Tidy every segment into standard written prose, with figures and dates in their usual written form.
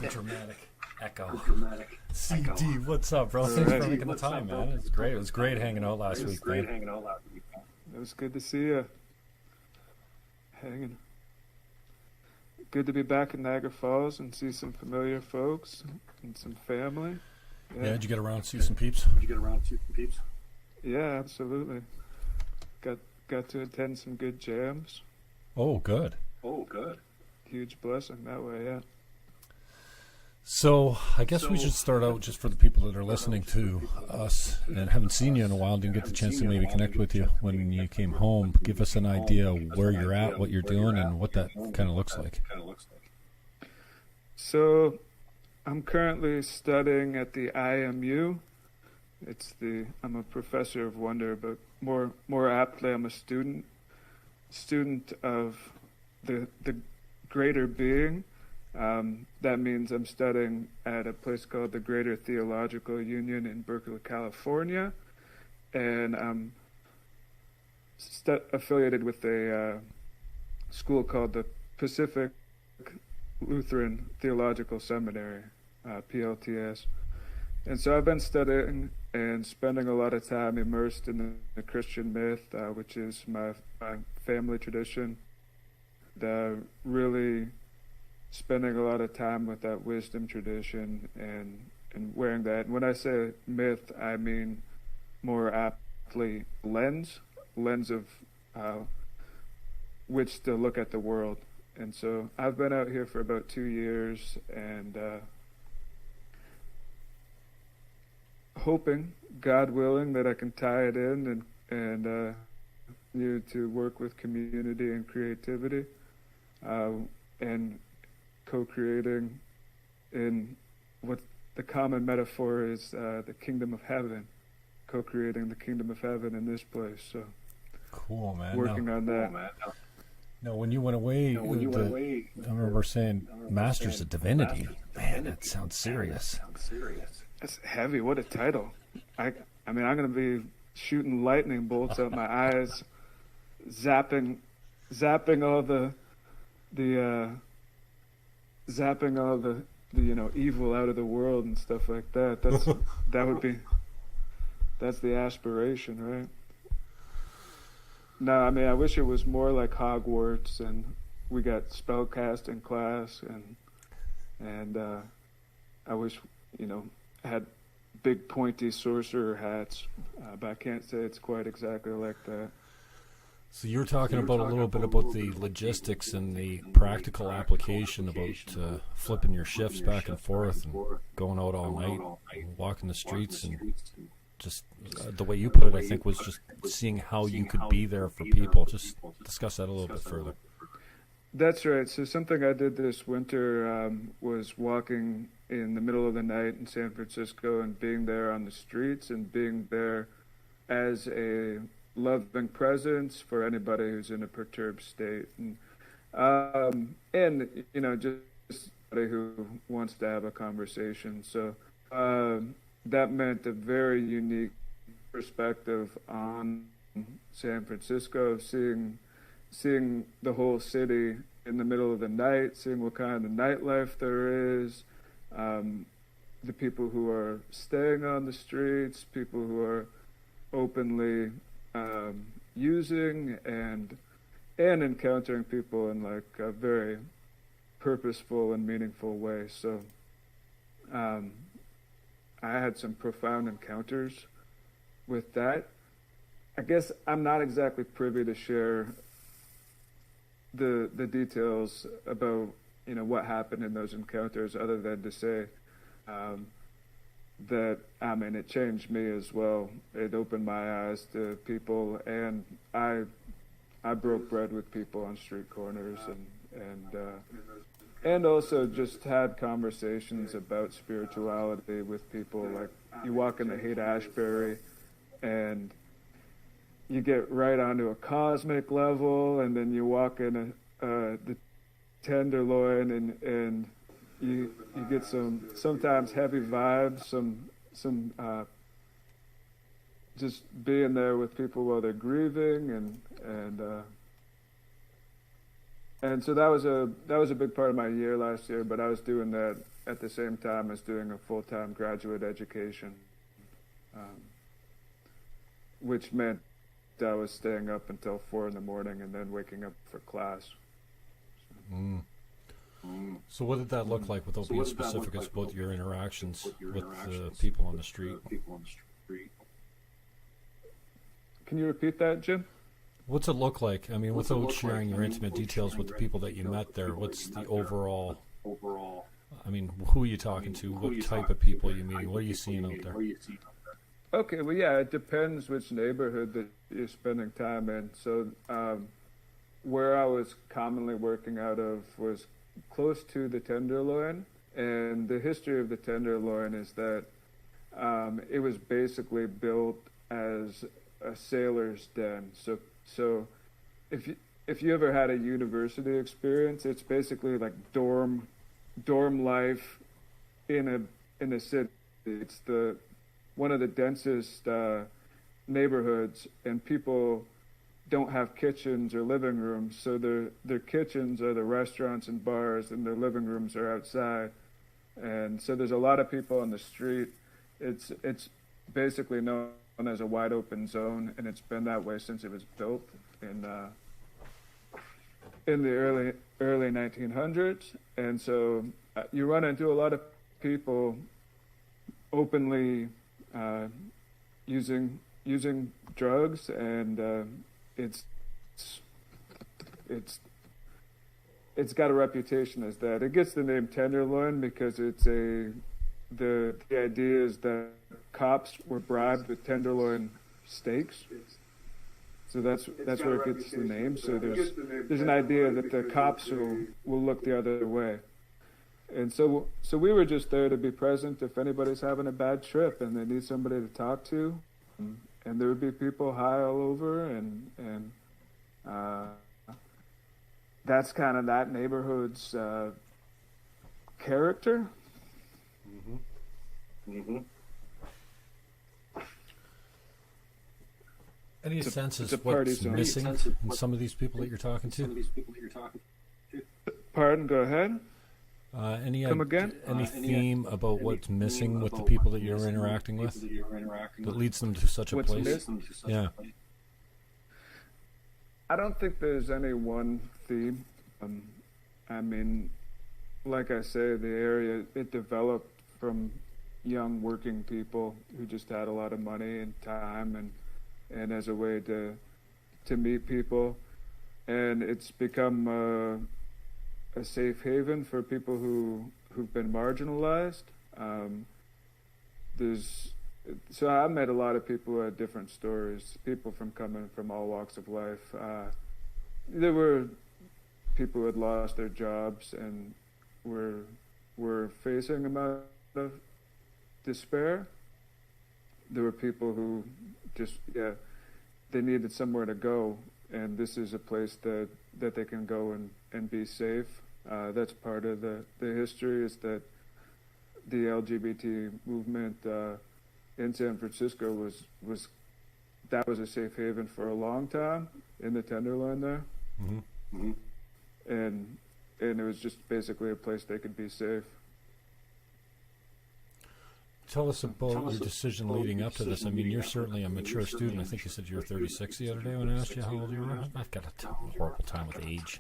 The dramatic echo. CD, what's up, bro? Thanks for making the time, man. It's great. It was great hanging out last week, man. It was good to see you. Hanging. Good to be back in Niagara Falls and see some familiar folks and some family. Yeah, did you get around to see some peeps? Yeah, absolutely. Got to attend some good jams. Oh, good. Huge blessing that way, yeah. So I guess we should start out just for the people that are listening to us and haven't seen you in a while, didn't get the chance to maybe connect with you when you came home. Give us an idea where you're at, what you're doing, and what that kind of looks like. So I'm currently studying at the IMU. I'm a professor of wonder, but more aptly, I'm a student of the greater being. That means I'm studying at a place called the Greater Theological Union in Berkeley, California, and I'm affiliated with a school called the Pacific Lutheran Theological Seminary, PLTS. And so I've been studying and spending a lot of time immersed in the Christian myth, which is my family tradition, really spending a lot of time with that wisdom tradition and wearing that. And when I say myth, I mean more aptly lens of which to look at the world. And so I've been out here for about 2 years and hoping, God willing, that I can tie it in and to work with community and creativity and co-creating in what the common metaphor is, the kingdom of heaven, co-creating the kingdom of heaven in this place. So cool, man. Working on that. No, when you went away, I remember saying Masters of Divinity. Man, that sounds serious. That's heavy. What a title. I mean, I'm going to be shooting lightning bolts out my eyes, zapping all the evil out of the world and stuff like that. That's the aspiration, right? No, I mean, I wish it was more like Hogwarts and we got spellcasting class and I wish, I had big pointy sorcerer hats, but I can't say it's quite exactly like that. So you're talking about a little bit about the logistics and the practical application about flipping your shifts back and forth and going out all night, walking the streets, and just the way you put it, I think, was just seeing how you could be there for people. Just discuss that a little bit further. That's right. So something I did this winter was walking in the middle of the night in San Francisco and being there on the streets and being there as a loving presence for anybody who's in a perturbed state, and just somebody who wants to have a conversation. So that meant a very unique perspective on San Francisco, seeing the whole city in the middle of the night, seeing what kind of nightlife there is, the people who are staying on the streets, people who are openly using and encountering people in like a very purposeful and meaningful way. So I had some profound encounters with that. I guess I'm not exactly privy to share the details about what happened in those encounters, other than to say that it changed me as well. It opened my eyes to people, and I broke bread with people on street corners, and also just had conversations about spirituality with people. Like, you walk in the Haight-Ashbury and you get right onto a cosmic level, and then you walk in the Tenderloin and you get some sometimes heavy vibes, some just being there with people while they're grieving, and And so that was a big part of my year last year. But I was doing that at the same time as doing a full-time graduate education, um, which meant I was staying up until 4 in the morning and then waking up for class. Mm. So what did that look like, without being specific, about your interactions with the people on the street? Can you repeat that, Jim? What's it look like? I mean, without sharing your intimate details with the people that you met there, what's the overall? I mean, who are you talking to? What type of people are you meeting? What are you seeing out there? Okay, well, yeah, it depends which neighborhood that you're spending time in. So, where I was commonly working out of was close to the Tenderloin, and the history of the Tenderloin is that it was basically built as a sailor's den. So if you ever had a university experience, it's basically like dorm life in a city. It's one of the densest neighborhoods, and people don't have kitchens or living rooms, so their kitchens are the restaurants and bars, and their living rooms are outside. And so there's a lot of people on the street. It's basically known as a wide open zone, and it's been that way since it was built in the early 1900s. And so you run into a lot of people openly using drugs, and it's got a reputation as that. It gets the name Tenderloin because the idea is that cops were bribed with tenderloin steaks. So that's where it gets the name. So there's an idea that the cops will look the other way. And so we were just there to be present if anybody's having a bad trip and they need somebody to talk to. And there would be people high all over, and that's kind of that neighborhood's character. Any sense as what's missing in some of these people that you're talking to? Pardon? Go ahead. Come again? Any theme about what's missing with the people that you're interacting with that leads them to such a place? Yeah. I don't think there's any one theme. I mean, like I say, the area, it developed from young working people who just had a lot of money and time and as a way to meet people. And it's become a safe haven for people who've been marginalized. So I met a lot of people who had different stories, people coming from all walks of life. There were people who had lost their jobs and were facing a amount of despair. There were people who they needed somewhere to go, and this is a place that they can go and be safe. That's part of the history, is that the LGBT movement in San Francisco was a safe haven for a long time in the Tenderloin there. And it was just basically a place they could be safe. Tell us about your decision leading up to this. I mean, you're certainly a mature student. I think you said you were 36 the other day when I asked you how old you were. I've got a horrible time with age.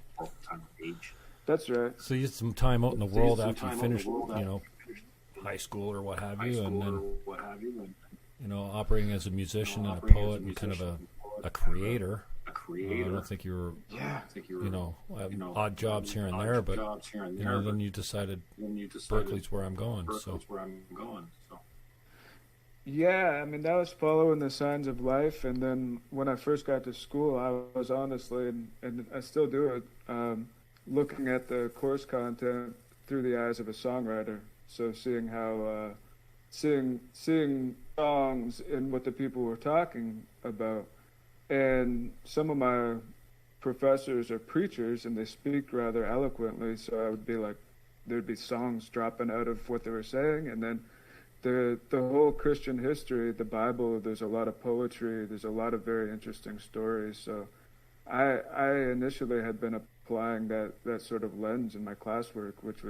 That's right. So you had some time out in the world after you finished, high school or what have you, and then, operating as a musician and a poet and kind of a creator. I don't think you were, odd jobs here and there, but then you decided Berkeley's where I'm going. So. Yeah, I mean, that was following the signs of life. And then when I first got to school, I was honestly, and I still do it, looking at the course content through the eyes of a songwriter. So seeing how, seeing songs and what the people were talking about. And some of my professors are preachers, and they speak rather eloquently. So I would be like, there'd be songs dropping out of what they were saying, and then the whole Christian history, the Bible. There's a lot of poetry. There's a lot of very interesting stories. So I initially had been a applying that sort of lens in my classwork, which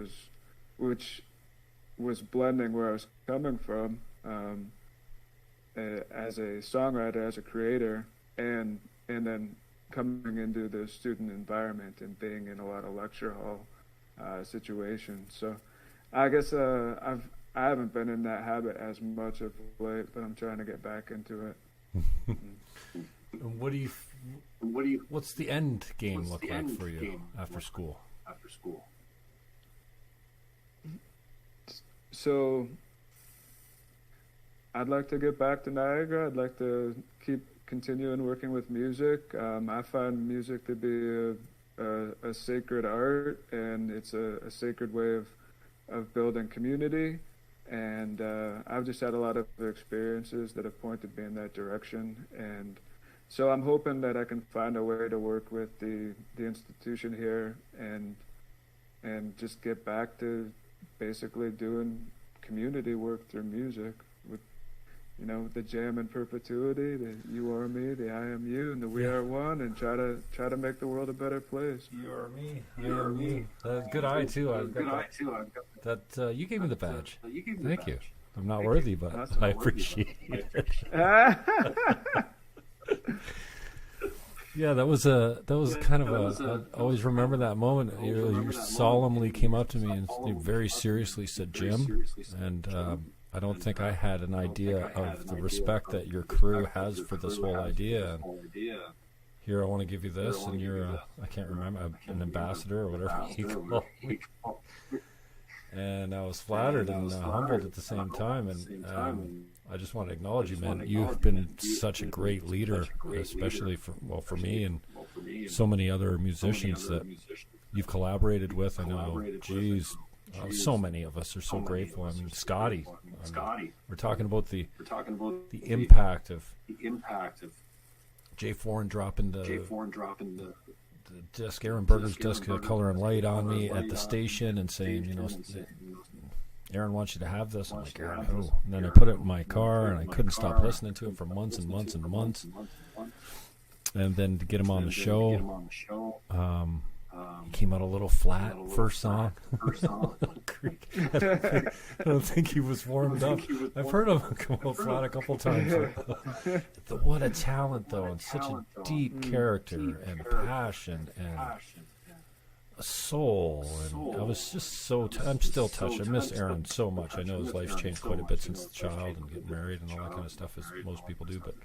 was blending where I was coming from as a songwriter, as a creator, and then coming into the student environment and being in a lot of lecture hall situations. So I guess I haven't been in that habit as much of late, but I'm trying to get back into it. What's the end game look like for you after school? So I'd like to get back to Niagara. I'd like to keep continuing working with music. I find music to be a sacred art, and it's a sacred way of building community. And I've just had a lot of experiences that have pointed me in that direction. And so I'm hoping that I can find a way to work with the institution here and just get back to basically doing community work through music with, the jam in perpetuity, the you are me, the I am you, and the we are one, and try to make the world a better place. You are me, I am you. Good eye too. I've got that. You gave me the badge. Thank you. I'm not worthy, but I appreciate it. Yeah, that was kind of I always remember that moment. You solemnly came up to me and you very seriously said, "Jim," and I don't think I had an idea of the respect that your crew has for this whole idea. And here, I want to give you this, and you're I can't remember, an ambassador or whatever you call me. And I was flattered and humbled at the same time, and I just want to acknowledge you, man. You've been such a great leader, especially for me and so many other musicians that you've collaborated with. I know, geez, so many of us are so grateful. I mean, Scotty, we're talking about the impact of Jay Foran dropping the disc, Aaron Berger's disc, Color and Light on me at the station and saying, Aaron wants you to have this. I'm like, Aaron, who? And then I put it in my car, and I couldn't stop listening to it for months and months and months. And then to get him on the show, he came out a little flat first song. I don't think he was warmed up. I've heard him come out flat a couple times. What a talent, though, and such a deep character and passion and a soul. And I was just I'm still touched. I miss Aaron so much. I know his life's changed quite a bit since the child and getting married and all that kind of stuff, as most people do, but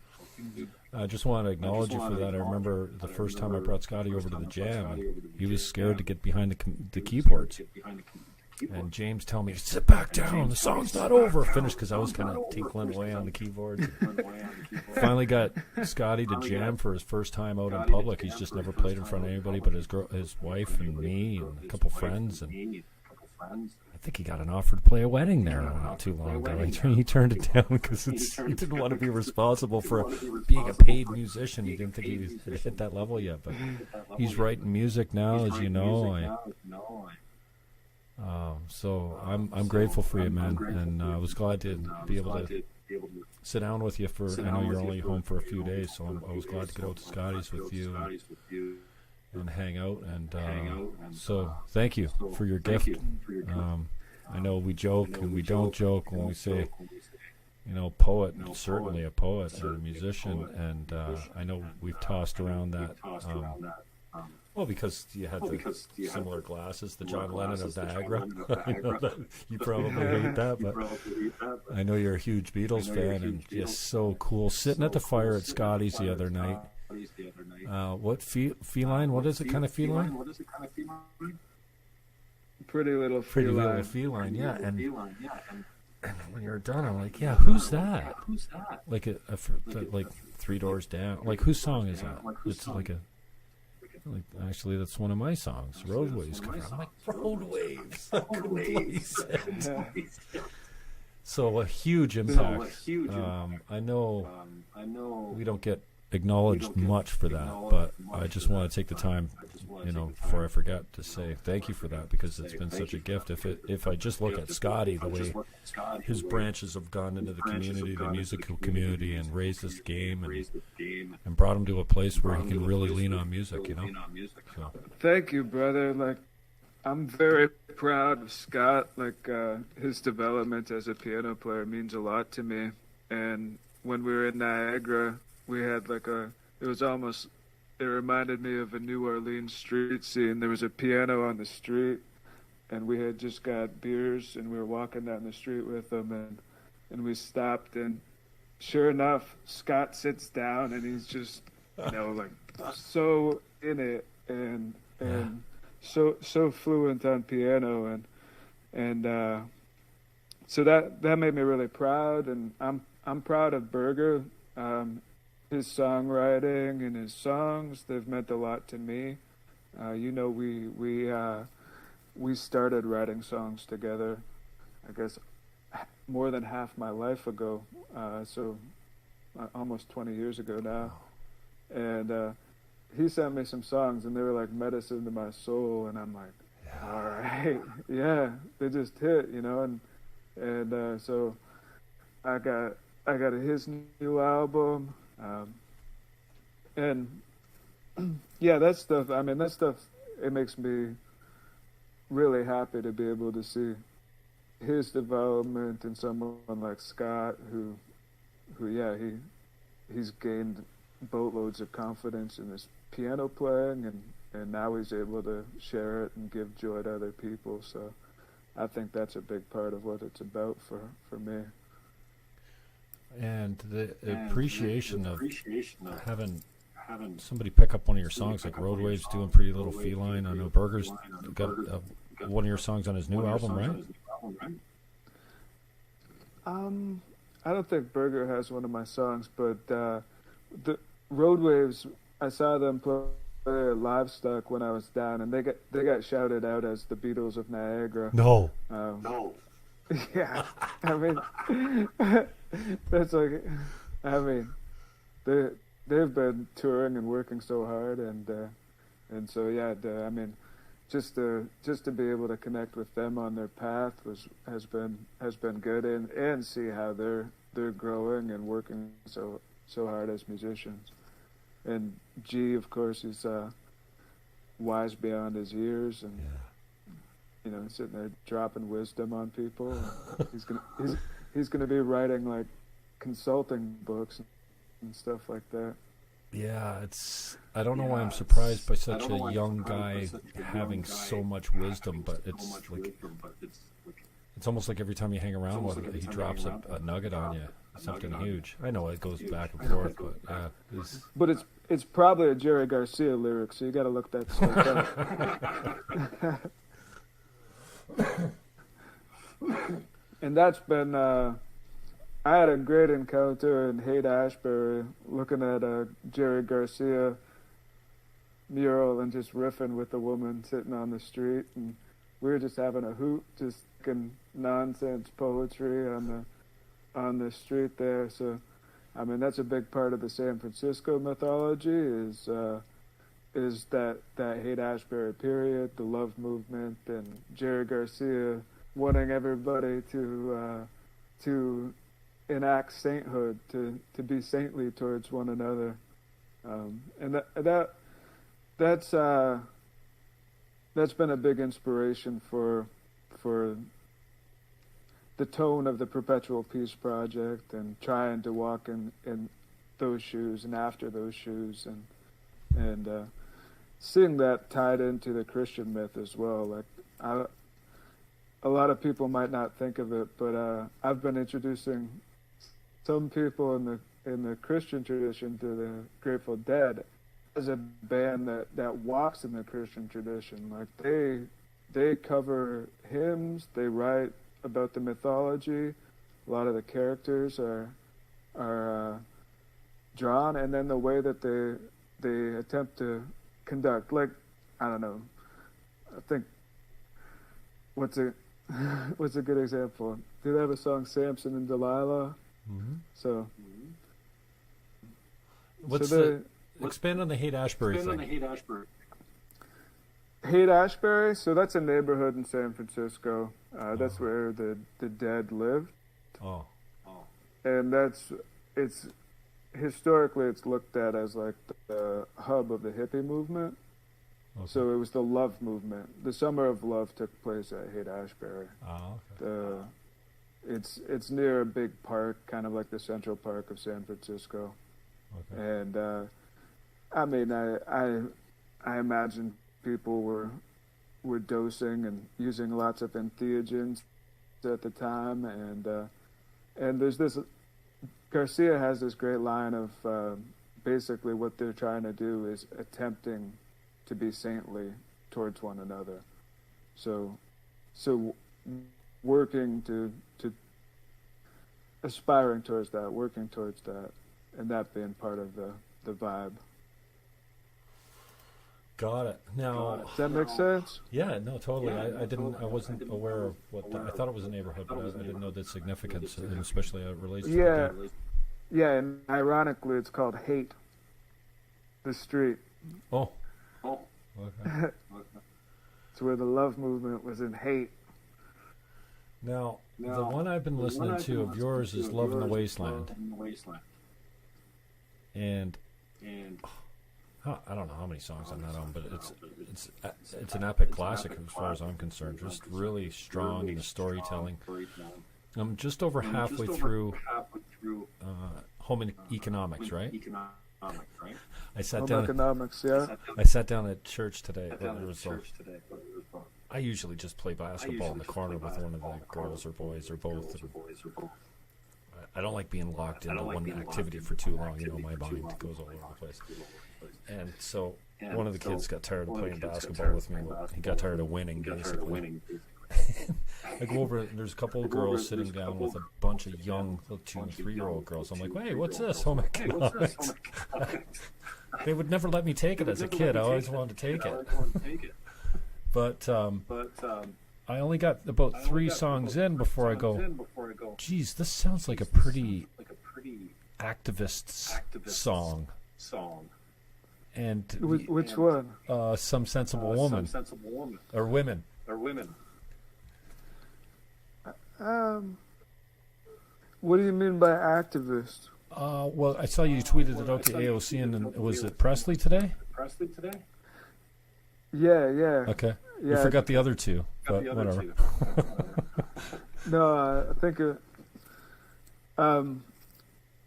I just want to acknowledge you for that. I remember the first time I brought Scotty over to the jam, and he was scared to get behind the keyboards. And James told me, sit back down, the song's not over. Finished, because I was kind of tinkling away on the keyboards. Finally got Scotty to jam for his first time out in public. He's just never played in front of anybody but his wife and me and a couple friends. And I think he got an offer to play a wedding there not too long ago. He turned it down because he didn't want to be responsible for being a paid musician. He didn't think he had hit that level yet. But he's writing music now, as you know. So I'm grateful for you, man, and I was glad to be able to sit down with you I know you're only home for a few days, so I was glad to get out to Scotty's with you and hang out, and so thank you for your gift. I know we joke and we don't joke when we say, poet, certainly a poet and a musician, and I know we've tossed around that. Well, because you had the similar glasses, the John Lennon of Niagara. You probably hate that, but I know you're a huge Beatles fan, and just so cool. Sitting at the fire at Scotty's the other night. What feline? What is it? Kind of feline? Pretty little feline, yeah. And when you're done, I'm like, yeah, who's that? Like like Three Doors Down. Like, whose song is that? It's actually, that's one of my songs, Roadways. I'm like, Roadways. So a huge impact. I know we don't get acknowledged much for that, but I just want to take the time, before I forget, to say thank you for that, because it's been such a gift. If I just look at Scotty, the way his branches have gone into the community, the musical community, and raised this game and brought him to a place where he can really lean on music, So. Thank you, brother. Like, I'm very proud of Scott. Like, his development as a piano player means a lot to me. And when we were in Niagara, we had it reminded me of a New Orleans street scene. There was a piano on the street, and we had just got beers, and we were walking down the street with him, and we stopped, and sure enough, Scott sits down, and he's just, like, so in it, and so fluent on piano, and so that made me really proud, and I'm proud of Berger. His songwriting and his songs, they've meant a lot to me. We started writing songs together, I guess, more than half my life ago, so almost 20 years ago now. And he sent me some songs, and they were like medicine to my soul, and I'm like, all right, yeah, they just hit, and so I got his new album, and yeah, that stuff, it makes me really happy to be able to see his development, and someone like Scott who he's gained boatloads of confidence in his piano playing, and now he's able to share it and give joy to other people. So I think that's a big part of what it's about for me. And the appreciation of having somebody pick up one of your songs, like Road Waves doing Pretty Little Feline. I know Berger's got one of your songs on his new album, right? I don't think Berger has one of my songs, but the Road Waves, I saw them play Livestock when I was down, and they got shouted out as the Beatles of Niagara. No. No. Yeah, that's like, they've been touring and working so hard, and so yeah, just to be able to connect with them on their path has been good, and see how they're growing and working so hard as musicians. And G, of course, is wise beyond his years, and sitting there dropping wisdom on people. He's gonna be writing like consulting books and stuff like that. Yeah, I don't know why I'm surprised by such a young guy having so much wisdom, but it's almost like every time you hang around with him, he drops a nugget on you, something huge. I know it goes back and forth, but yeah. But it's probably a Jerry Garcia lyric, so you got to look that stuff up. And that's been. I had a great encounter in Haight-Ashbury looking at a Jerry Garcia mural and just riffing with a woman sitting on the street, and we were just having a hoot, just fucking nonsense poetry on the street there. So, that's a big part of the San Francisco mythology is that Haight-Ashbury period, the love movement, and Jerry Garcia wanting everybody to enact sainthood, to be saintly towards one another, and that's been a big inspiration for the tone of the Perpetual Peace Project, and trying to walk in those shoes and after those shoes, and seeing that tied into the Christian myth as well. Like, a lot of people might not think of it, but I've been introducing some people in the Christian tradition to the Grateful Dead as a band that walks in the Christian tradition. Like, they cover hymns, they write about the mythology. A lot of the characters are drawn, and then the way that they attempt to conduct, like, I don't know, I think what's a good example? Do they have a song, Samson and Delilah? Mm-hmm. So, expand on the Haight-Ashbury thing. Haight-Ashbury, so that's a neighborhood in San Francisco. That's where the Dead lived. Oh. And historically it's looked at as like the hub of the hippie movement. Okay. So it was the love movement. The Summer of Love took place at Haight-Ashbury. Oh, okay. It's near a big park, kind of like the Central Park of San Francisco. Okay. And I mean, I imagine people were dosing and using lots of entheogens at the time, and there's this. Garcia has this great line of basically what they're trying to do is attempting to be saintly towards one another. So working to aspiring towards that, working towards that, and that being part of the vibe. Got it. Now, Does that make sense? yeah, no, totally. I wasn't aware of I thought it was a neighborhood, but I didn't know the significance, and especially it relates to Yeah, yeah, and ironically, it's called Hate, the street. Oh. Okay. It's where the love movement was in Hate. Now, the one I've been listening to of yours is Love in the Wasteland. And I don't know how many songs on that album, but it's an epic classic as far as I'm concerned. Just really strong in the storytelling. I'm just over halfway through Home Economics, right? I sat down. Economics, yeah. I sat down at church today. I usually just play basketball in the corner with one of the girls or boys or both. I don't like being locked into one activity for too long. You know, my mind goes all over the place. And so one of the kids got tired of playing basketball with me. He got tired of winning, basically. I go over, and there's a couple of girls sitting down with a bunch of young 2- and 3-year-old girls. I'm like, hey, what's this? Home economics. They would never let me take it as a kid. I always wanted to take it. But I only got about 3 songs in before I go, geez, this sounds like a pretty activist song. And Which one? Some Sensible Woman. Or Women. What do you mean by activist? Well, I saw you tweeted it out to AOC, and then, was it Presley today? Yeah. Okay. Yeah. You forgot the other two, but whatever. No, I think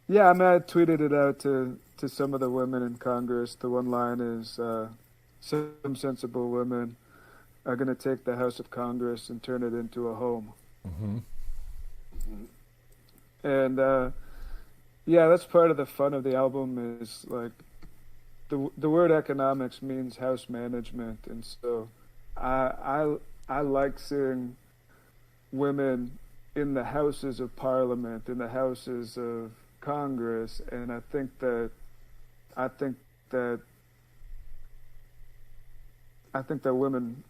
yeah, I mean, I tweeted it out to some of the women in Congress. The one line is, some sensible women are going to take the House of Congress and turn it into a home. Mm-hmm. And, yeah, that's part of the fun of the album is, like, the word economics means house management. And so I like seeing women in the houses of Parliament, in the houses of Congress, and I think that women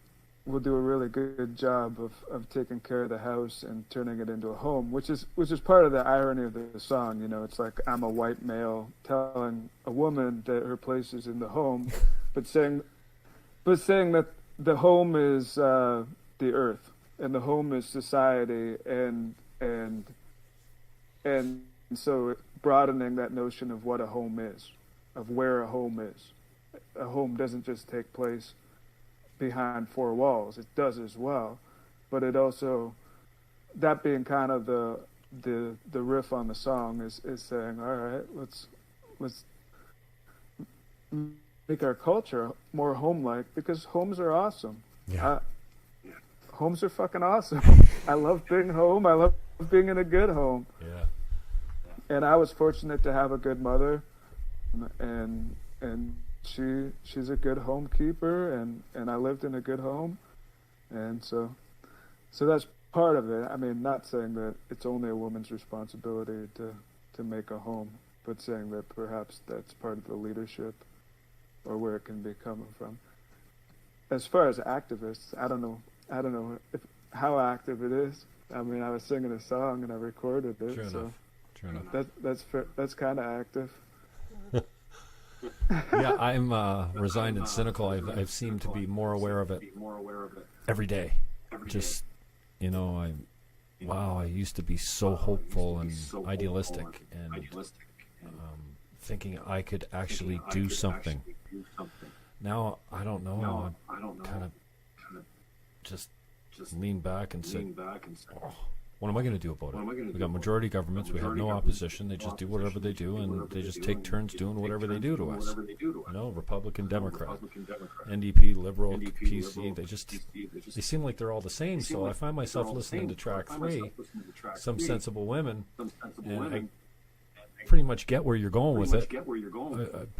will do a really good job of taking care of the house and turning it into a home, which is part of the irony of the song. You know, it's like I'm a white male telling a woman that her place is in the home, but saying that the home is the earth and the home is society, and so broadening that notion of what a home is, of where a home is. A home doesn't just take place behind 4 walls. It does as well, but it also, that being kind of the riff on the song is saying, all right, let's make our culture more home-like, because homes are awesome. Yeah. Homes are fucking awesome. I love being home. I love being in a good home. Yeah. And I was fortunate to have a good mother, and she's a good homekeeper, and I lived in a good home, and so that's part of it. I mean, not saying that it's only a woman's responsibility to make a home, but saying that perhaps that's part of the leadership, or where it can be coming from. As far as activists, I don't know how active it is. I mean, I was singing a song and I recorded it, True enough. that's kind of active. Yeah, I'm resigned and cynical. I've seemed to be more aware of it every day. Just, you know, I used to be so hopeful and idealistic and thinking I could actually do something. Now I don't know. I kind of just lean back and say, oh, what am I going to do about it? We got majority governments. We have no opposition. They just do whatever they do, and they just take turns doing whatever they do to us. You know, Republican, Democrat, NDP, Liberal, PC. They seem like they're all the same. So I find myself listening to track 3, Some Sensible Women, and I pretty much get where you're going with it.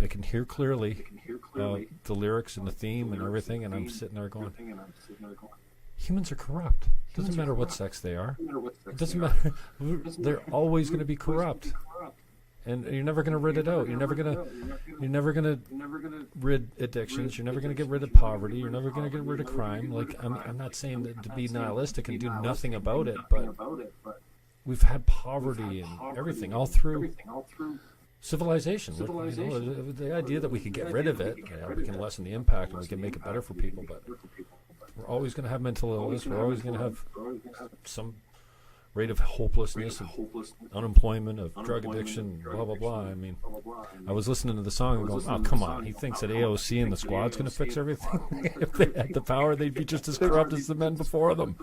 I can hear clearly the lyrics and the theme and everything, and I'm sitting there going, humans are corrupt. Doesn't matter what sex they are. It doesn't matter. They're always going to be corrupt, and you're never going to rid it out. You're never going to rid addictions. You're never going to get rid of poverty. You're never going to get rid of crime. Like I'm not saying that to be nihilistic and do nothing about it, but we've had poverty and everything all through civilization. You know, the idea that we could get rid of it, we can lessen the impact and we can make it better for people, but we're always going to have mental illness. We're always going to have some rate of hopelessness, of unemployment, of drug addiction, blah, blah, blah. I mean, I was listening to the song and going, oh, come on. He thinks that AOC and the squad's going to fix everything? If they had the power, they'd be just as corrupt as the men before them.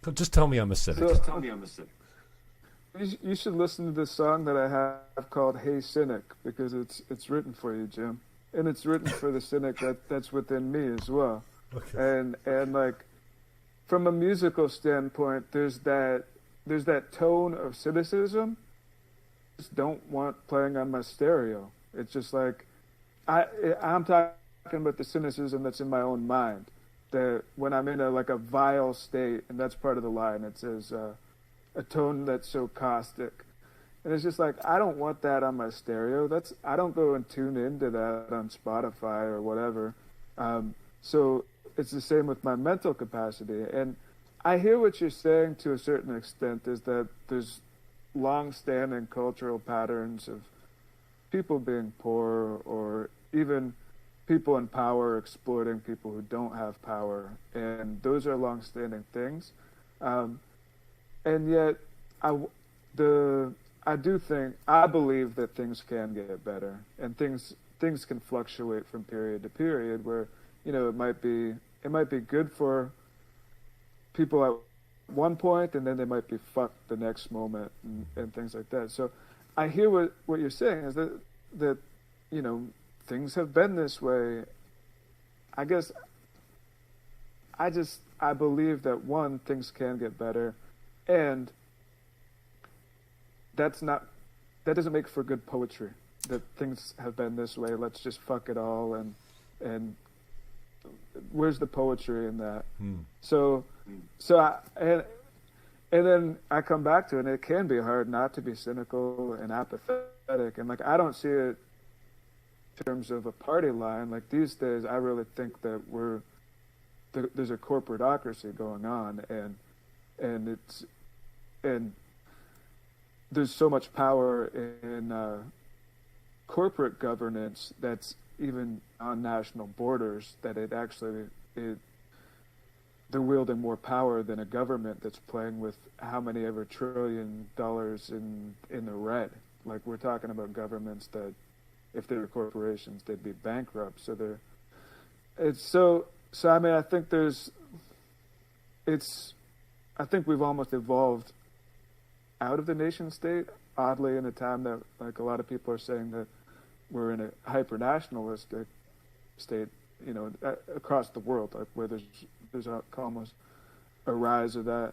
So just tell me I'm a cynic. You should listen to this song that I have called Hey Cynic, because it's written for you, Jim. And it's written for the cynic that's within me as well. Okay. And like from a musical standpoint, there's that tone of cynicism I just don't want playing on my stereo. It's just like I'm talking about the cynicism that's in my own mind. That when I'm in a vile state, and that's part of the line. It says a tone that's so caustic. And it's just like, I don't want that on my stereo. I don't go and tune into that on Spotify or whatever. So it's the same with my mental capacity. And I hear what you're saying to a certain extent, is that there's long-standing cultural patterns of people being poor, or even people in power exploiting people who don't have power. And those are long-standing things. And yet, I believe that things can get better, and things can fluctuate from period to period, where, you know, it might be good for people at one point, and then they might be fucked the next moment, and things like that. So I hear what you're saying, is that you know, things have been this way. I guess I believe that, one, things can get better, and that doesn't make for good poetry, that things have been this way, let's just fuck it all, and where's the poetry in that? So and then I come back to it, and it can be hard not to be cynical and apathetic, and like, I don't see it in terms of a party line. Like, these days I really think that there's a corporatocracy going on, and there's so much power in corporate governance that's even on national borders, that they're wielding more power than a government that's playing with how many ever $1 trillion in the red. Like, we're talking about governments that, if they were corporations, they'd be bankrupt. So I mean, I think we've almost evolved out of the nation state, oddly, in a time that, like, a lot of people are saying that we're in a hyper-nationalistic state, you know, across the world, like, where there's almost a rise of that.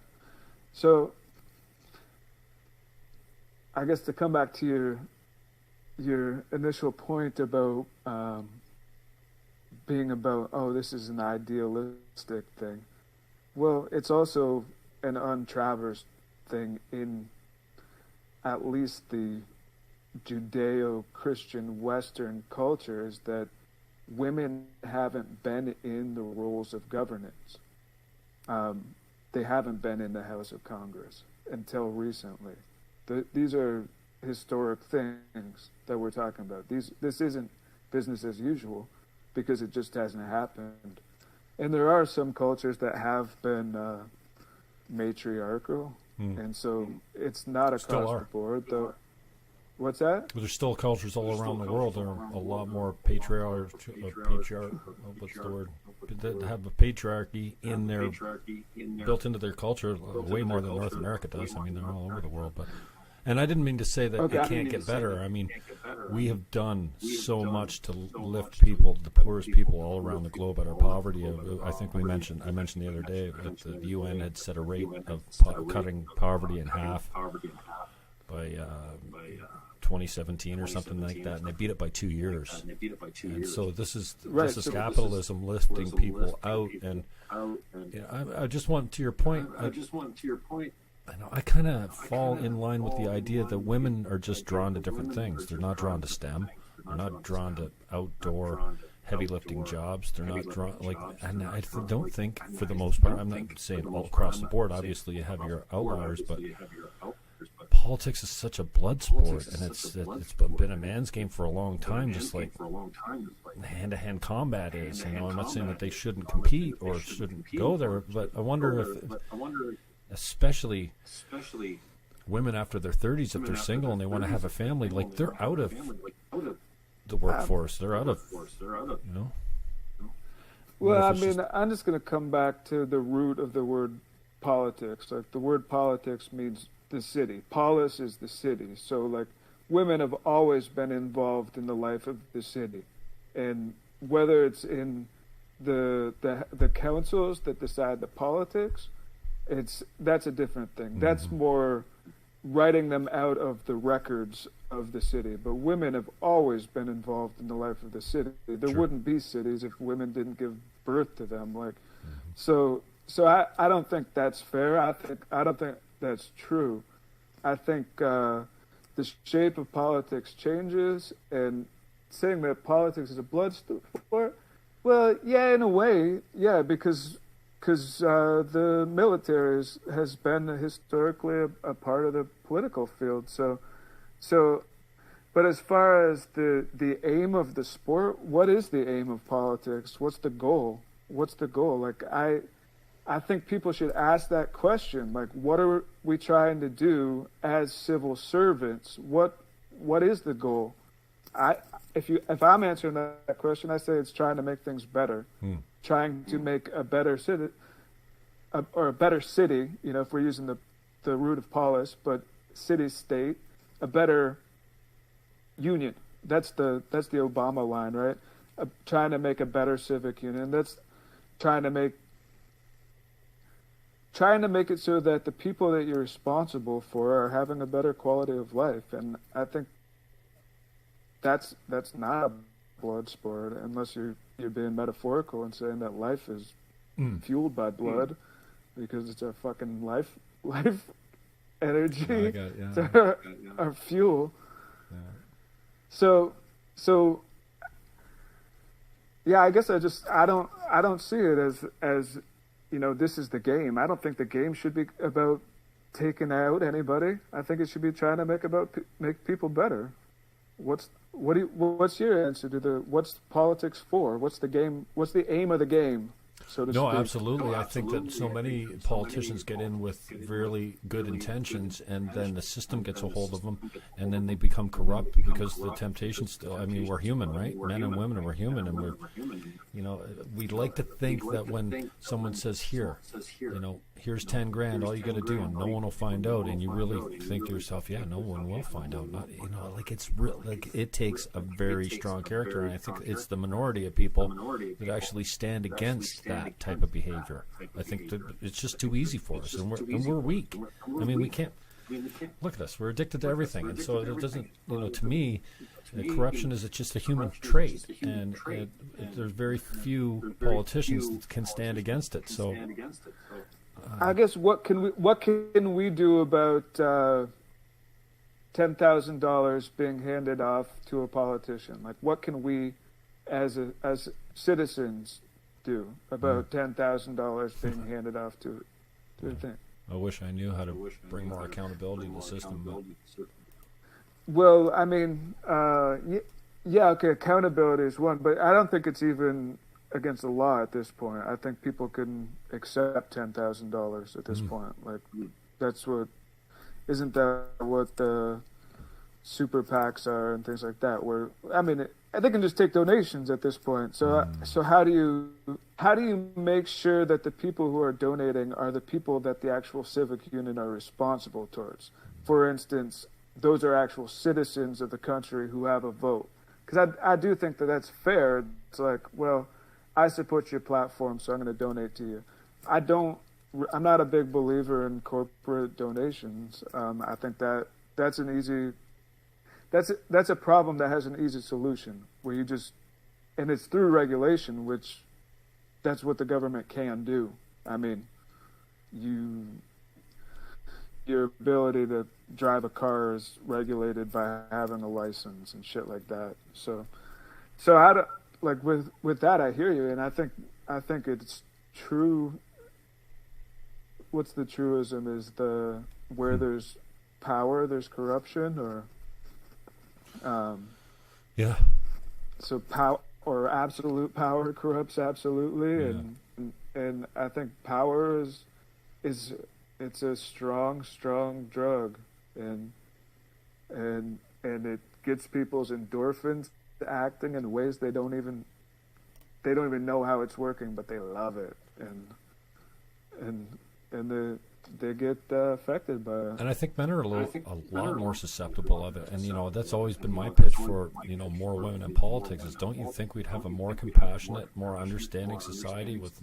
So I guess to come back to your initial point about being about, oh, this is an idealistic thing. Well, it's also an untraversed thing in at least the Judeo-Christian Western culture, is that women haven't been in the roles of governance. They haven't been in the House of Congress until recently. These are historic things that we're talking about. This isn't business as usual, because it just hasn't happened. And there are some cultures that have been matriarchal, and so it's not across the board, though. What's that? But there's still cultures all around the world that are a lot more what's the word? That have a patriarchy in their built into their culture way more than North America does. I mean, they're all over the world, but. And I didn't mean to say that it can't get better. I mean, we have done so much to lift people, the poorest people all around the globe, out of poverty. I think I mentioned the other day that the UN had set a rate of cutting poverty in half by 2017 or something like that, and they beat it by 2 years. And so this is capitalism lifting people out. And I just want to your point. I know I kind of fall in line with the idea that women are just drawn to different things. They're not drawn to STEM. They're not drawn to outdoor heavy lifting jobs. They're not drawn and I don't think for the most part. I'm not saying all across the board. Obviously, you have your outliers, but politics is such a blood sport, and it's been a man's game for a long time. Just like hand-to-hand combat is. I'm not saying that they shouldn't compete or shouldn't go there, but I wonder if. Especially women after their 30s, if they're single and they want to have a family, like they're out of the workforce. They're out of, Well, I mean, I'm just going to come back to the root of the word politics. Like the word politics means the city. Polis is the city. So like women have always been involved in the life of the city. And whether it's in the councils that decide the politics, that's a different thing. That's more writing them out of the records of the city. But women have always been involved in the life of the city. There wouldn't be cities if women didn't give birth to them. So I don't think that's fair. I don't think that's true. I think the shape of politics changes, and saying that politics is a blood sport, well, yeah, in a way, yeah, because the military has been historically a part of the political field. But as far as the aim of the sport, what is the aim of politics? What's the goal? Like I think people should ask that question. Like, what are we trying to do as civil servants? What is the goal? If I'm answering that question, I say it's trying to make things better. Trying to make a better city, or a better city, if we're using the root of polis, but city-state, a better union. That's the Obama line, right? Trying to make a better civic union. That's trying to make it so that the people that you're responsible for are having a better quality of life. And I think that's not a blood sport, unless you're being metaphorical and saying that life is fueled by blood, because it's our fucking life energy, our fuel. Yeah. So yeah, I guess I don't see it as this is the game. I don't think the game should be about taking out anybody. I think it should be trying to make people better. What's your answer to what's politics for? What's the game? What's the aim of the game? So to speak? Absolutely. I think that so many politicians get in with really good intentions, and then the system gets a hold of them, and then they become corrupt because the temptation still. I mean, we're human, right? Men and women, we're human, and we'd like to think that when someone says here's 10 grand, all you got to do, and no one will find out, and you really think to yourself, yeah, no one will find out. It's real. Like, it takes a very strong character, and I think it's the minority of people that actually stand against that type of behavior. I think that it's just too easy for us, and we're weak. I mean, we can't look at us. We're addicted to everything, and so it doesn't. To me, corruption is just a human trait, and there's very few politicians that can stand against it. So. I guess what can we do about $10,000 being handed off to a politician? Like, what can we, as citizens, do about $10,000 being handed off to a thing? I wish I knew how to bring more accountability to the system. Well, I mean, okay, accountability is one, but I don't think it's even against the law at this point. I think people can accept $10,000 at this point. Like, isn't that what the super PACs are and things like that. Where I mean, they can just take donations at this point. So so how do you make sure that the people who are donating are the people that the actual civic union are responsible towards? For instance, those are actual citizens of the country who have a vote. Because I do think that that's fair. It's like, well, I support your platform, so I'm going to donate to you. I'm not a big believer in corporate donations. I think that's a problem that has an easy solution, where you just, and it's through regulation, which that's what the government can do. I mean, your ability to drive a car is regulated by having a license and shit like that. So with that, I hear you, and I think it's true. What's the truism? Is where there's power, there's corruption, or yeah. So power or absolute power corrupts absolutely, Yeah. and I think power is it's a strong drug, and it gets people's endorphins acting in ways they don't even know how it's working, but they love it, and they get affected by it. And I think men are a lot more susceptible of it. And, that's always been my pitch for, more women in politics is, don't you think we'd have a more compassionate, more understanding society with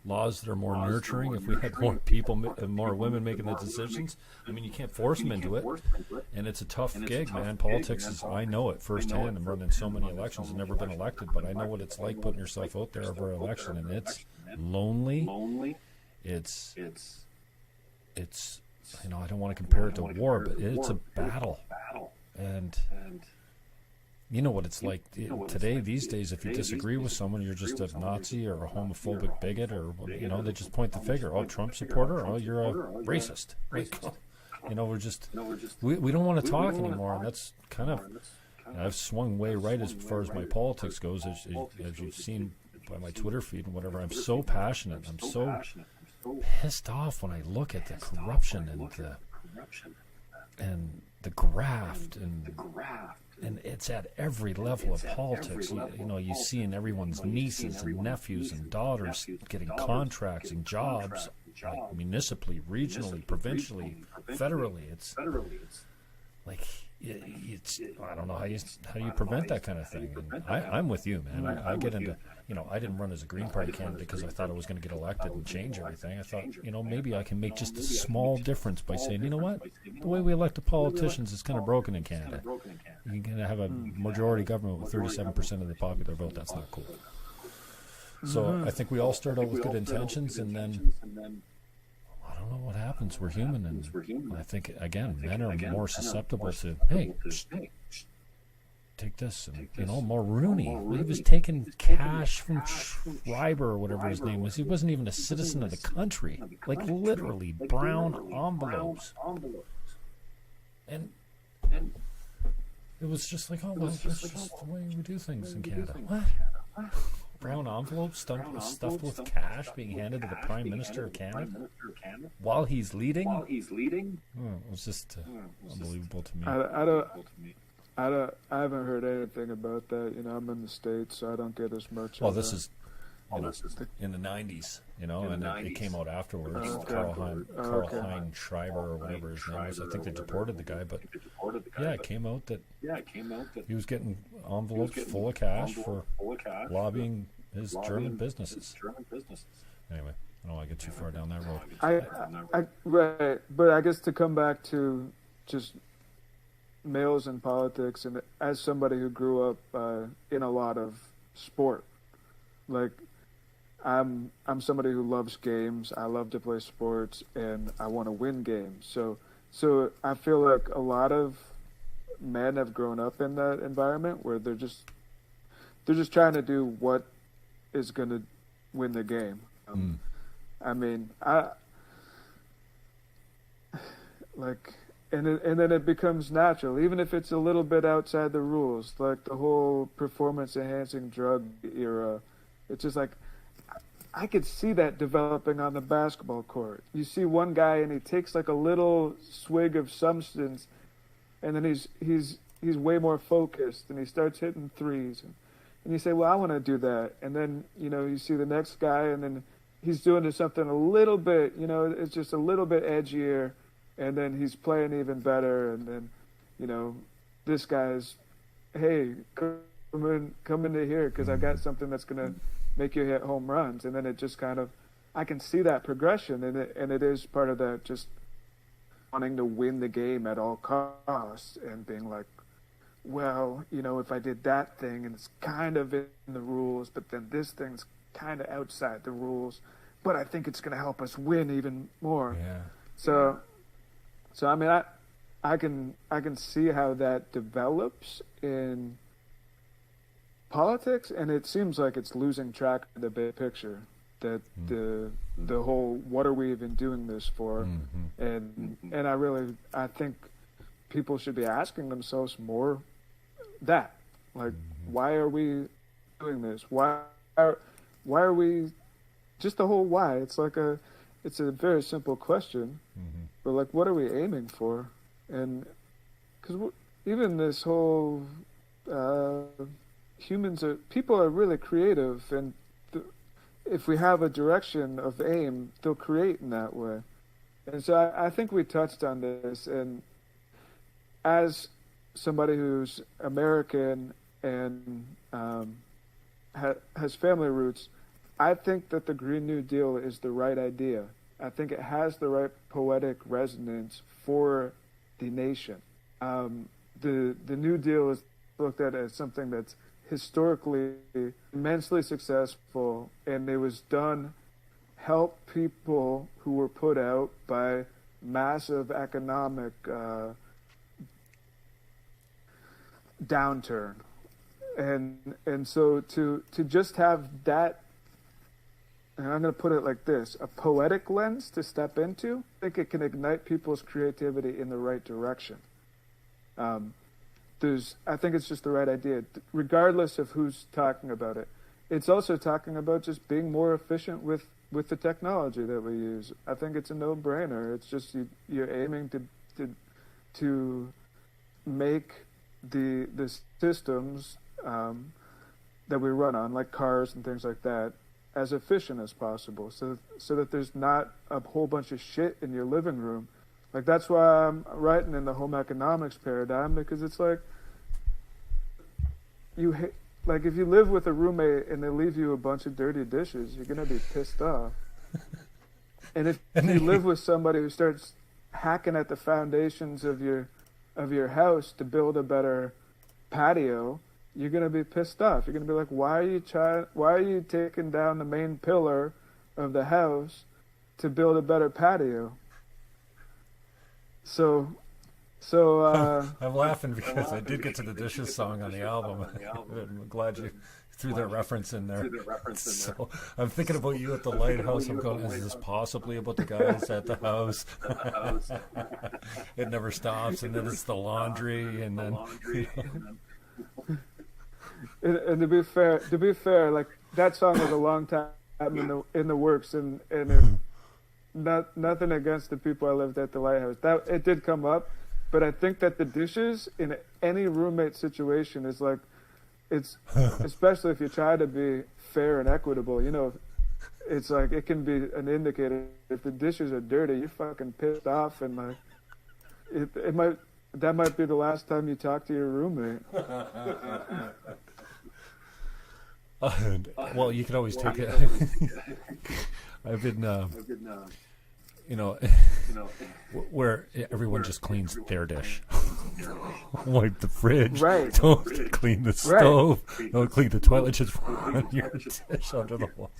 laws that are more nurturing if we had more people, more women making the decisions? I mean, you can't force them into it. And it's a tough gig, man. Politics is, I know it firsthand. I'm running so many elections and never been elected, but I know what it's like putting yourself out there over an election. And it's lonely. It's I don't want to compare it to war, but it's a battle. And you know what it's like today, these days, if you disagree with someone, you're just a Nazi or a homophobic bigot, or, they just point the finger. Oh, Trump supporter? Oh, you're a racist. We don't want to talk anymore. And that's kind of, I've swung way right as far as my politics goes, as you've seen by my Twitter feed and whatever. I'm so passionate. I'm so pissed off when I look at the corruption and the graft and it's at every level of politics. You see in everyone's nieces and nephews and daughters getting contracts and jobs, like municipally, regionally, provincially, federally. It's like I don't know how you prevent that kind of thing. And I'm with you, man. I get into, I didn't run as a Green Party candidate because I thought I was going to get elected and change everything. I thought, maybe I can make just a small difference by saying, you know what, the way we elect the politicians is kind of broken in Canada. You're going to have a majority government with 37% of the popular vote. That's not cool. So I think we all start out with good intentions, and then I don't know what happens. We're human, and I think, again, men are more susceptible to, hey, take this, and, more Rooney. He was taking cash from Schreiber or whatever his name was. He wasn't even a citizen of the country. Like, literally, brown envelopes. And it was just like, oh, well, that's just the way we do things in Canada. What? Brown envelopes stuffed with cash being handed to the Prime Minister of Canada while he's leading? Oh, it was just unbelievable to me. I haven't heard anything about that. I'm in the States, so I don't get as much. Well, this is in the 90s, and it came out afterwards. Karl Hein Schreiber or whatever his name was. I think they deported the guy, but yeah, it came out that he was getting envelopes full of cash for lobbying his German businesses. Anyway, I don't want to get too far down that road. Right, but I guess to come back to just males in politics, and as somebody who grew up in a lot of sport, like I'm somebody who loves games. I love to play sports, and I want to win games. So I feel like a lot of men have grown up in that environment where they're just trying to do what is going to win the game. I mean, and then it becomes natural, even if it's a little bit outside the rules, like the whole performance-enhancing drug era. It's just like, I could see that developing on the basketball court. You see one guy and he takes like a little swig of substance and then he's way more focused, and he starts hitting threes, and you say, well, I want to do that, and then you see the next guy, and then he's doing something a little bit, it's just a little bit edgier, and then he's playing even better, and then this guy's, hey, come into here because I got something that's gonna make you hit home runs, and then it just kind of, I can see that progression, and it is part of that, just wanting to win the game at all costs, and being like, well, if I did that thing and it's kind of in the rules, but then this thing's kind of outside the rules, but I think it's gonna help us win even more. Yeah. So I mean, I can see how that develops in politics, and it seems like it's losing track of the big picture, that the whole, what are we even doing this for? And I think people should be asking themselves more that, like, why are we doing this? Why are we, just the whole why? It's a very simple question, but like, what are we aiming for? And because even this whole people are really creative, and if we have a direction of aim, they'll create in that way. And so I think we touched on this, and as somebody who's American and has family roots, I think that the Green New Deal is the right idea. I think it has the right poetic resonance for the nation. The New Deal is looked at as something that's historically immensely successful, and it was done help people who were put out by massive economic downturn, and so to just have that, and I'm going to put it like this, a poetic lens to step into, I think it can ignite people's creativity in the right direction. I think it's just the right idea, regardless of who's talking about it. It's also talking about just being more efficient with the technology that we use. I think it's a no-brainer. It's just you're aiming to make the systems that we run on, like cars and things like that, as efficient as possible, so that there's not a whole bunch of shit in your living room. Like, that's why I'm writing in the home economics paradigm, because it's like, if you live with a roommate and they leave you a bunch of dirty dishes, you're gonna be pissed off. And if you live with somebody who starts hacking at the foundations of your house to build a better patio, you're gonna be pissed off. You're gonna be like, why are you taking down the main pillar of the house to build a better patio? So I'm laughing because I did get to the Dishes song on the album. I'm glad you threw that reference in there. So I'm thinking about you at the lighthouse. I'm going, is this possibly about the guys at the house? It never stops, and then it's the laundry, and then. And to be fair, like, that song was a long time in the works, and nothing against the people I lived at the lighthouse. That it did come up, but I think that the dishes in any roommate situation is like, it's especially if you try to be fair and equitable. It's like, it can be an indicator. If the dishes are dirty, you're fucking pissed off, and like that might be the last time you talk to your roommate. Well, you can always take it. I've been, where everyone just cleans their dish. Wipe the fridge. Right. Don't clean the stove. Right. Don't clean the toilet. Just run your dish under the wall.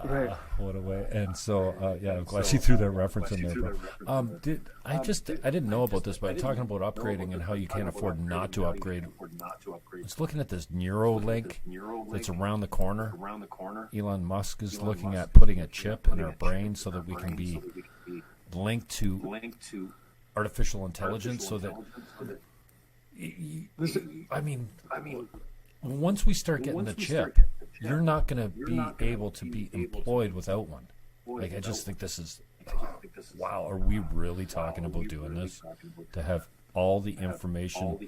Right. What a way. And so, I'm glad she threw that reference in there, bro. I didn't know about this, but talking about upgrading and how you can't afford not to upgrade. I was looking at this Neuralink that's around the corner. Elon Musk is looking at putting a chip in our brain so that we can be linked to artificial intelligence, so that, I mean, once we start getting the chip, you're not going to be able to be employed without one. Like, I just think this is wow, are we really talking about doing this? To have all the information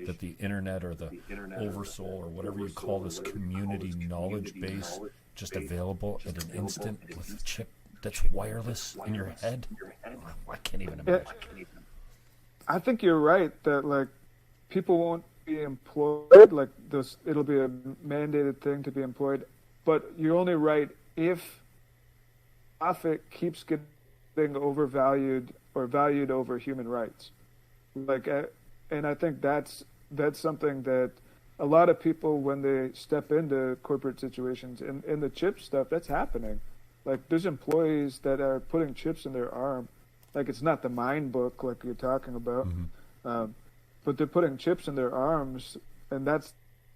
that the internet or the oversoul or whatever you call this community knowledge base just available at an instant with a chip that's wireless in your head? I can't even imagine. I think you're right that like people won't be employed, like this, it'll be a mandated thing to be employed, but you're only right if profit keeps getting overvalued or valued over human rights. Like, and I think that's something that a lot of people, when they step into corporate situations, in the chip stuff, that's happening. Like, there's employees that are putting chips in their arm. Like, it's not the mind book like you're talking about, but they're putting chips in their arms, and that's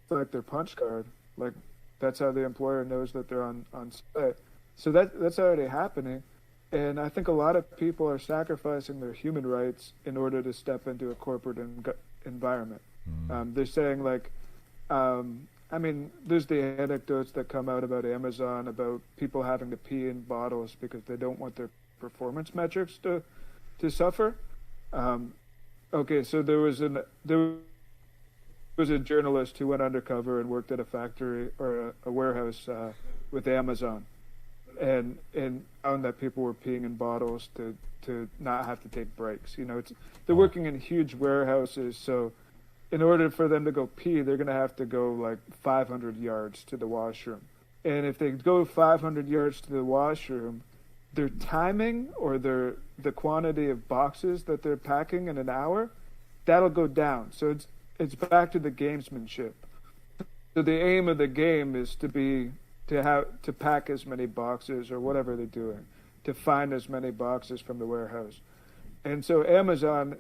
like their punch card. Like, that's how the employer knows that they're on site. So that's already happening. And I think a lot of people are sacrificing their human rights in order to step into a corporate environment. They're saying, like, I mean, there's the anecdotes that come out about Amazon, about people having to pee in bottles because they don't want their performance metrics to suffer. Okay, so there was a journalist who went undercover and worked at a factory or a warehouse with Amazon, and found that people were peeing in bottles to not have to take breaks. You know, they're working in huge warehouses, so in order for them to go pee, they're going to have to go like 500 yards to the washroom. And if they go 500 yards to the washroom, their timing or the quantity of boxes that they're packing in an hour, that'll go down. So it's back to the gamesmanship. So the aim of the game is to pack as many boxes or whatever they're doing, to find as many boxes from the warehouse. And so Amazon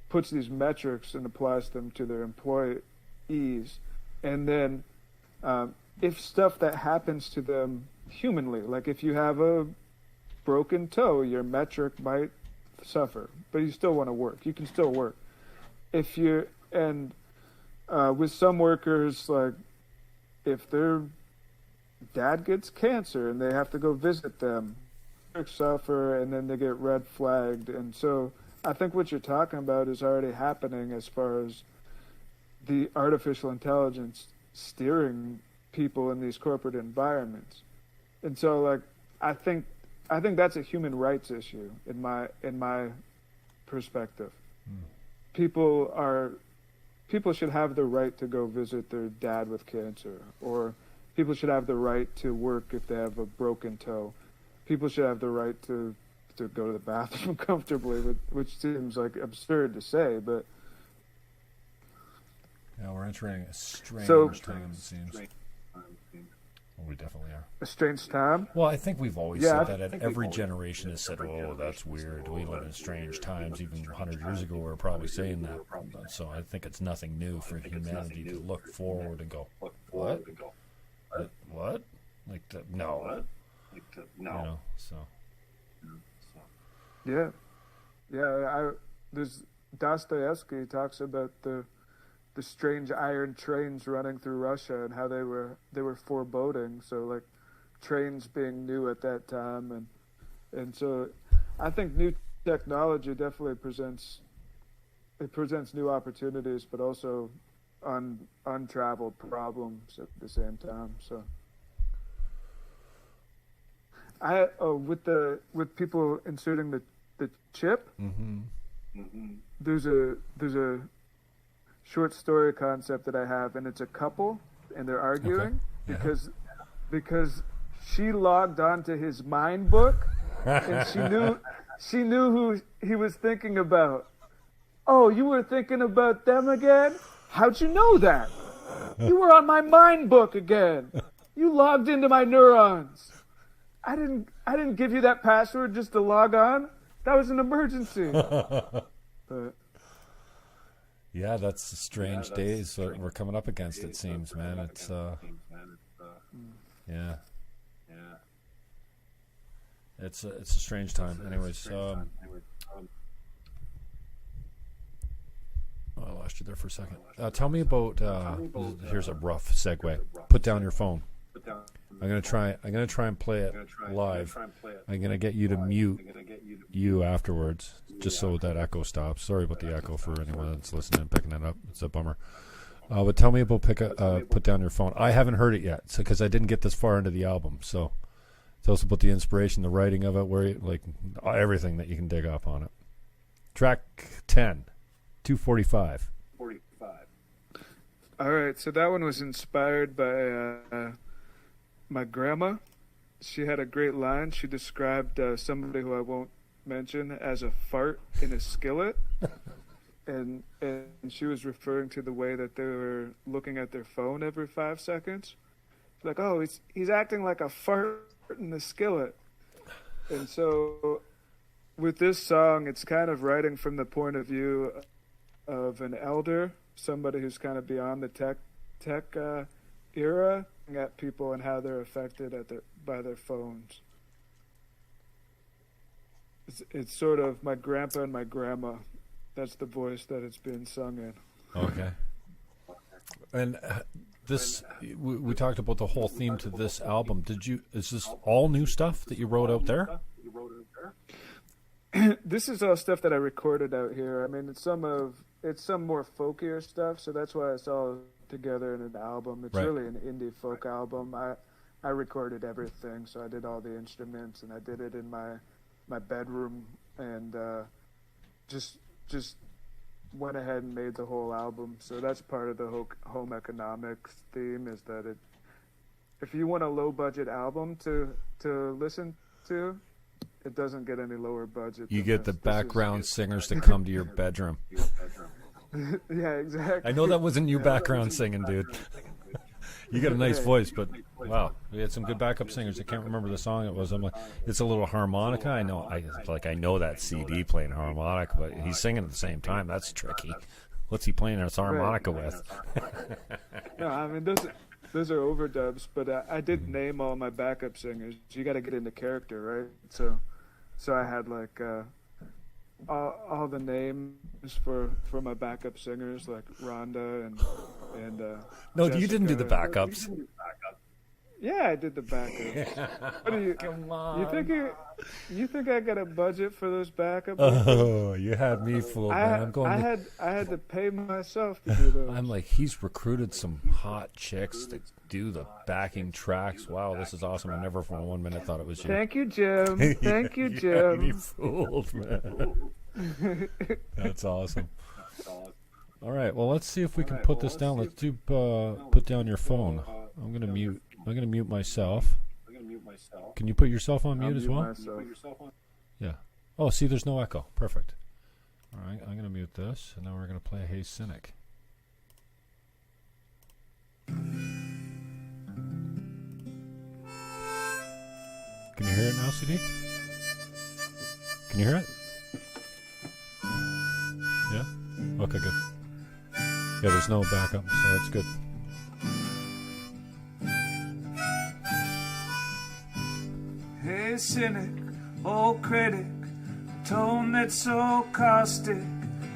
puts these metrics and applies them to their employees. And then if stuff that happens to them humanly, like if you have a broken toe, your metric might suffer, but you still want to work. You can still work. With some workers, like if their dad gets cancer and they have to go visit them, they suffer and then they get red flagged. And so I think what you're talking about is already happening as far as the artificial intelligence steering people in these corporate environments. And so, like, I think that's a human rights issue in my perspective. People should have the right to go visit their dad with cancer, or people should have the right to work if they have a broken toe. People should have the right to go to the bathroom comfortably, which seems like absurd to say, but yeah, we're entering a strange time, it seems. Well, we definitely are. A strange time? Well, I think we've always said that, and every generation has said, oh, that's weird. We live in strange times. Even 100 years ago, we were probably saying that. So I think it's nothing new for humanity to look forward and go, what? What? Like, no. You know, so. Yeah. There's Dostoevsky talks about the strange iron trains running through Russia and how they were foreboding. So like trains being new at that time, and so I think new technology definitely presents new opportunities, but also untraveled problems at the same time. So with people inserting the chip, there's a short story concept that I have, and it's a couple and they're arguing because she logged onto his mind book and she knew who he was thinking about. Oh, you were thinking about them again? How'd you know that? You were on my mind book again. You logged into my neurons. I didn't give you that password just to log on. That was an emergency. But yeah, that's strange days that we're coming up against, it seems, man. It's yeah. It's a strange time. Anyways, I lost you there for a second. Tell me about here's a rough segue. Put down your phone. I'm gonna try and play it live. I'm gonna get you to mute you afterwards, just so that echo stops. Sorry about the echo for anyone that's listening and picking it up. It's a bummer. But tell me about put down your phone. I haven't heard it yet, because I didn't get this far into the album. So tell us about the inspiration, the writing of it, everything that you can dig up on it. Track 10, 245. All right, so that one was inspired by my grandma. She had a great line. She described somebody who I won't mention as a fart in a skillet. And she was referring to the way that they were looking at their phone every 5 seconds. Like, oh, he's acting like a fart in the skillet. And so with this song, it's kind of writing from the point of view of an elder, somebody who's kind of beyond the tech era, at people and how they're affected by their phones. It's sort of my grandpa and my grandma. That's the voice that it's being sung in. Okay. And this, we talked about the whole theme to this album. Is this all new stuff that you wrote out there? This is all stuff that I recorded out here. I mean, it's some more folkier stuff, so that's why it's all together in an album. It's right. Really an indie folk album. I recorded everything, so I did all the instruments, and I did it in my bedroom, and just went ahead and made the whole album. So that's part of the home economics theme, is that if you want a low budget album to listen to, it doesn't get any lower budget. You get the background singers to come to your bedroom. Yeah, exactly. I know that wasn't you background singing, dude. You got a nice voice, but wow, we had some good backup singers. I can't remember the song it was. I'm like, it's a little harmonica. I know that CD playing harmonica, but he's singing at the same time. That's tricky. What's he playing his harmonica with? No, I mean those are overdubs, but I did name all my backup singers. You got to get into character, right? So I had like all the names for my backup singers, like Rhonda and no, Jessica. You didn't do the backups. Yeah, I did the backups. What do you? Come on. You think I got a budget for those backups? Oh, you had me fooled, man. I had to pay myself to do those. I'm like, he's recruited some hot chicks to do the backing tracks. Wow, this is awesome. I never for 1 minute thought it was you. Thank you, Jim. Thank you, Jim. You had me fooled, man. That's awesome. All right, well, let's see if we can put this down. Let's do put down your phone. I'm gonna mute myself. Can you put yourself on mute as well? Yeah. Oh, see, there's no echo. Perfect. All right, I'm gonna mute this, and then we're gonna play Hey Cynic. Can you hear it now, CD? Can you hear it? Yeah? Okay, good. Yeah, there's no backup, so that's good. Hey, cynic, old critic, tone that's so caustic.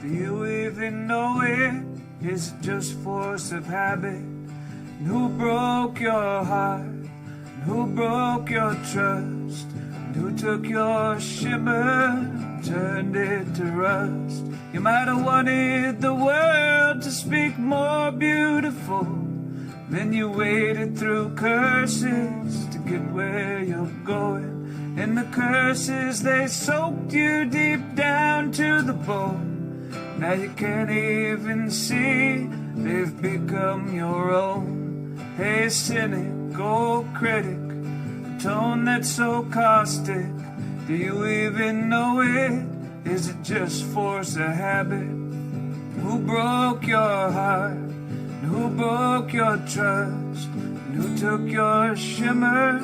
Do you even know it? Is it just force of habit? And who broke your heart? And who broke your trust? And who took your shimmer and turned it to rust? You might have wanted the world to speak more beautiful. Then you waded through curses to get where you're going. And the curses, they soaked you deep down to the bone. Now you can't even see they've become your own. Hey, cynic, old critic, a tone that's so caustic. Do you even know it? Is it just force of habit? Who broke your heart? And who broke your trust? And who took your shimmer,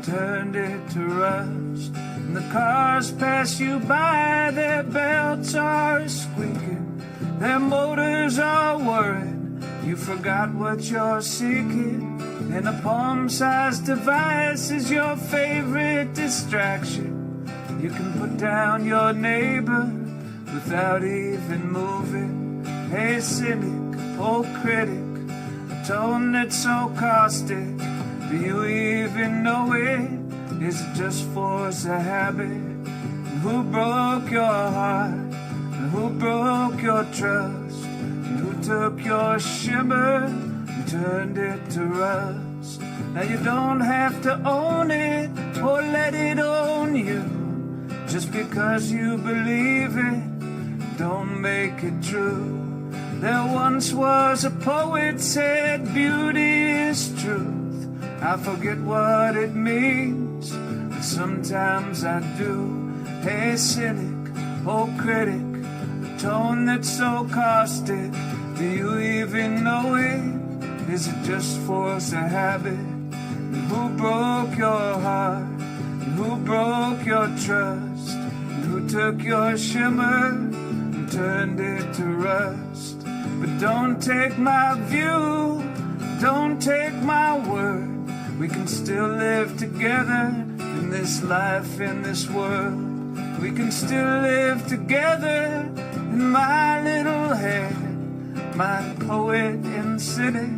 turned it to rust? And the cars pass you by, their belts are squeaking, their motors are whirring. You forgot what you're seeking, and a palm-sized device is your favorite distraction. You can put down your neighbor without even moving. Hey, cynic, old critic, a tone that's so caustic. Do Do you even know it? Is it just force of habit? And who broke your heart? And who broke your trust? And who took your shimmer and turned it to rust? Now you don't have to own it or let it own you. Just because you believe it, don't make it true. There once was a poet said beauty is truth. I forget what it means, but sometimes I do. Hey cynic, oh critic, a tone that's so caustic. Do you even know it? Is it just force of habit? And who broke your heart? And who broke your trust? And who took your shimmer and turned it to rust? But don't take my view, don't take my word. We can still live together in this life, in this world. We can still live together in my little head, my poet and cynic,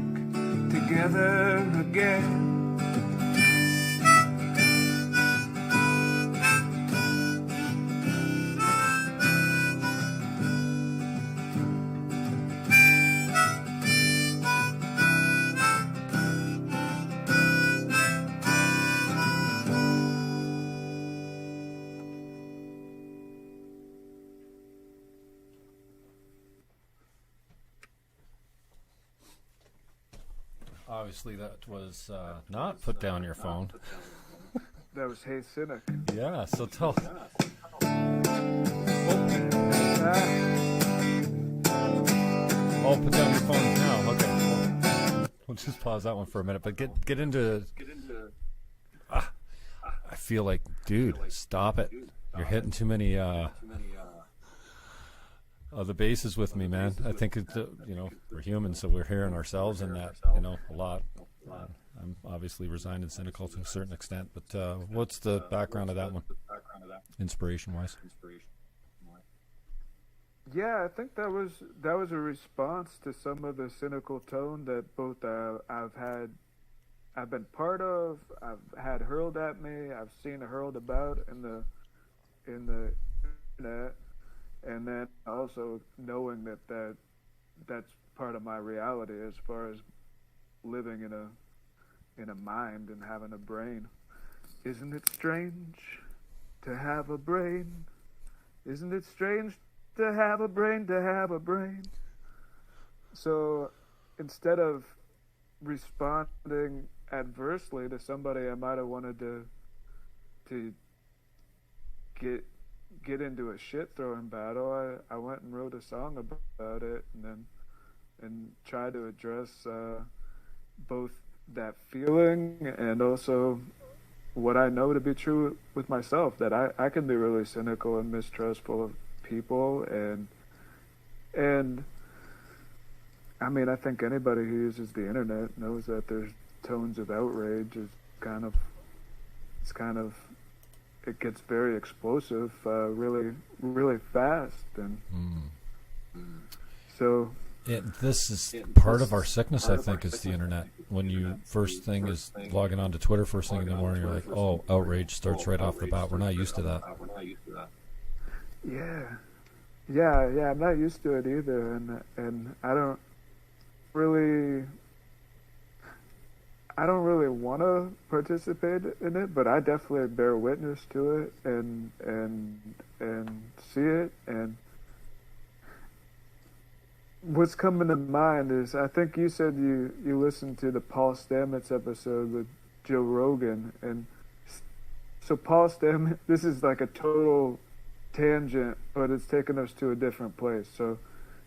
together again. Obviously, that was not put down your phone. That was Hey Cynic. Yeah, so tell. Oh, put down your phone now. Okay. We'll just pause that one for a minute, but get into. I feel like, dude, stop it. You're hitting too many the bases with me, man. I think it's we're human, so we're hearing ourselves in that a lot. I'm obviously resigned and cynical to a certain extent, but what's the background of that one, inspiration-wise? Yeah, I think that was a response to some of the cynical tone that both I've been part of, I've had hurled at me, I've seen hurled about in the internet, and then also knowing that's part of my reality as far as living in a mind and having a brain. Isn't it strange to have a brain? Isn't it strange to have a brain, to have a brain? So instead of responding adversely to somebody I might have wanted to get into a shit throwing battle, I went and wrote a song about it, and tried to address both that feeling and also what I know to be true with myself, that I can be really cynical and mistrustful of people, and I mean, I think anybody who uses the internet knows that there's tones of outrage. It gets very explosive, really, really fast, and so. This is part of our sickness, I think, is the internet. When you first thing is logging on to Twitter first thing in the morning, you're like, oh, outrage starts right off the bat. We're not used to that. Yeah, I'm not used to it either, and I don't really want to participate in it, but I definitely bear witness to it and see it. And what's coming to mind is, I think you said you listened to the Paul Stamets episode with Joe Rogan, and so Paul Stamets, this is like a total tangent, but it's taken us to a different place.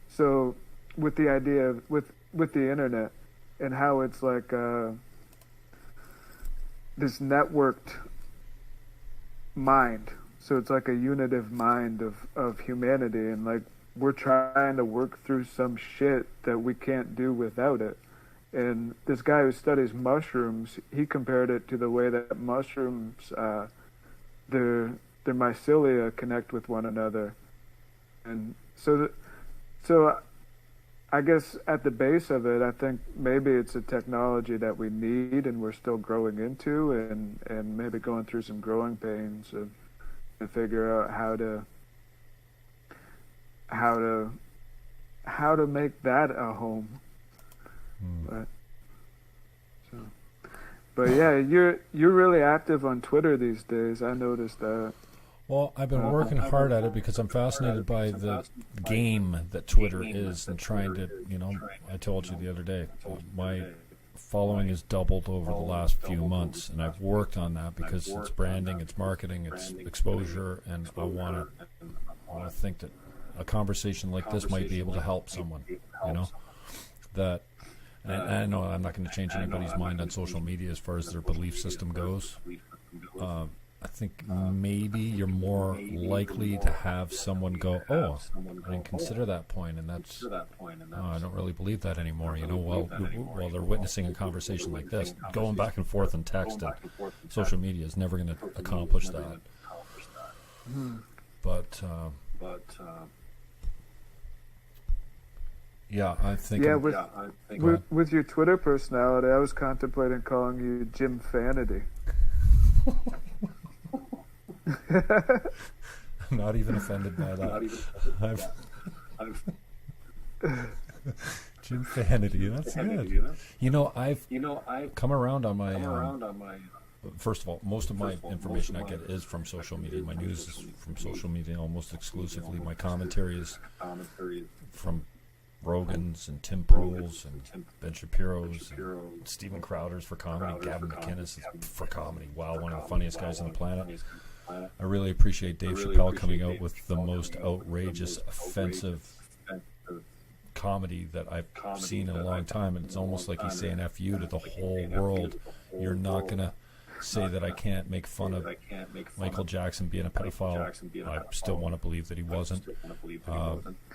So with the idea of with the internet and how it's like this networked mind, so it's like a unitive mind of humanity, and like we're trying to work through some shit that we can't do without it. And this guy who studies mushrooms, he compared it to the way that mushrooms, their mycelia connect with one another. And so I guess at the base of it, I think maybe it's a technology that we need and we're still growing into, and maybe going through some growing pains to figure out how to make that a home. But yeah, you're really active on Twitter these days. I noticed that. Well, I've been working hard at it because I'm fascinated by the game that Twitter is, and trying to, I told you the other day, my following has doubled over the last few months, and I've worked on that because it's branding, it's marketing, it's exposure, and I want to think that a conversation like this might be able to help someone, that. And I know I'm not going to change anybody's mind on social media as far as their belief system goes. I think maybe you're more likely to have someone go, oh, I didn't consider that point, and that's, I don't really believe that anymore. While they're witnessing a conversation like this, going back and forth in text and social media is never going to accomplish that. But yeah, I think. Yeah, with your Twitter personality, I was contemplating calling you Jim Fanity. I'm not even offended by that. Jim Fanity, that's good. I've come around on my. First of all, most of my information I get is from social media. My news is from social media almost exclusively. My commentary is from Rogan's and Tim Pool's and Ben Shapiro's and Steven Crowder's for comedy. Gavin McInnes is for comedy. Wow, one of the funniest guys on the planet. I really appreciate Dave Chappelle coming out with the most outrageous, offensive comedy that I've seen in a long time. And it's almost like he's saying F you to the whole world. You're not going to say that I can't make fun of Michael Jackson being a pedophile. I still want to believe that he wasn't.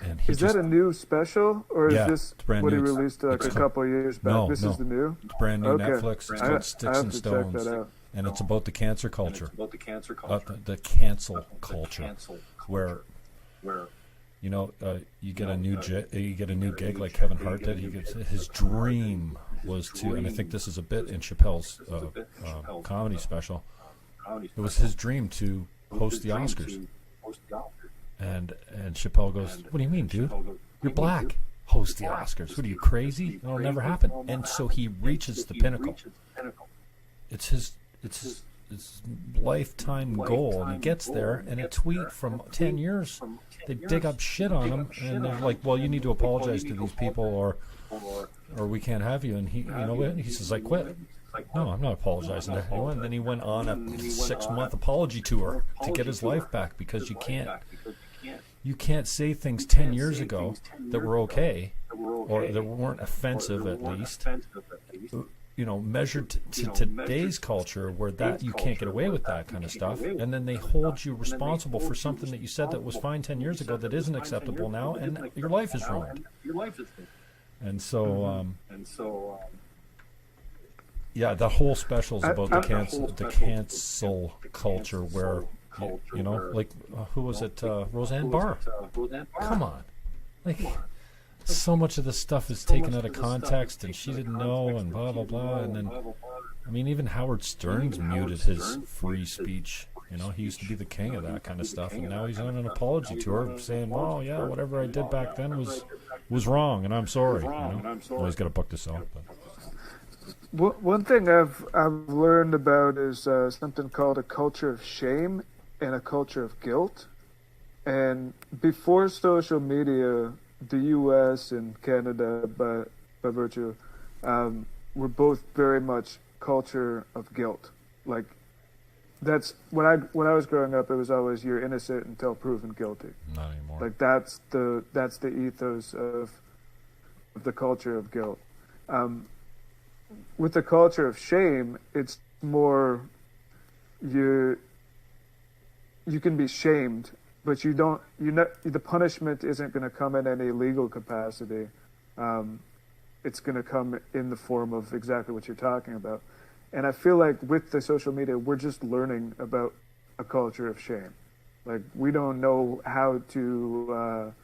And is that a new special, or is this what he released a couple of years back? No, this is the new? It's brand new. Netflix. It's called Sticks and Stones. Check that out. And it's about the cancer culture. The cancel culture, where you get a new gig like Kevin Hart did. His dream was to, and I think this is a bit in Chappelle's comedy special. It was his dream to host the Oscars, and Chappelle goes, "What do you mean, dude? You're black. Host the Oscars? What are you, crazy? It'll never happen." And so he reaches the pinnacle. It's his lifetime goal, and he gets there, and a tweet from 10 years, they dig up shit on him, and they're like, well, you need to apologize to these people, or we can't have you. And he says, I quit. No, I'm not apologizing to anyone. And then he went on a 6-month apology tour to get his life back, because you can't say things 10 years ago that were okay, or that weren't offensive at least, measured to today's culture, where that you can't get away with that kind of stuff, and then they hold you responsible for something that you said that was fine 10 years ago that isn't acceptable now, and your life is ruined. And so, yeah, the whole special is about the cancel culture, where who was it? Roseanne Barr. Come on, so much of this stuff is taken out of context, and she didn't know, and blah blah blah. And then, even Howard Stern's muted his free speech. He used to be the king of that kind of stuff, and now he's on an apology tour saying, "Oh yeah, whatever I did back then was wrong, and I'm sorry." Well, he's got a book to sell. But. One thing I've learned about is something called a culture of shame and a culture of guilt. And before social media, the U.S. and Canada, by virtue, were both very much culture of guilt. Like, that's when I was growing up, it was always you're innocent until proven guilty. Not anymore. Like that's the ethos of the culture of guilt. With the culture of shame, it's more you can be shamed, but the punishment isn't going to come in any legal capacity. It's going to come in the form of exactly what you're talking about. And I feel like with the social media, we're just learning about a culture of shame. Like, we don't know how to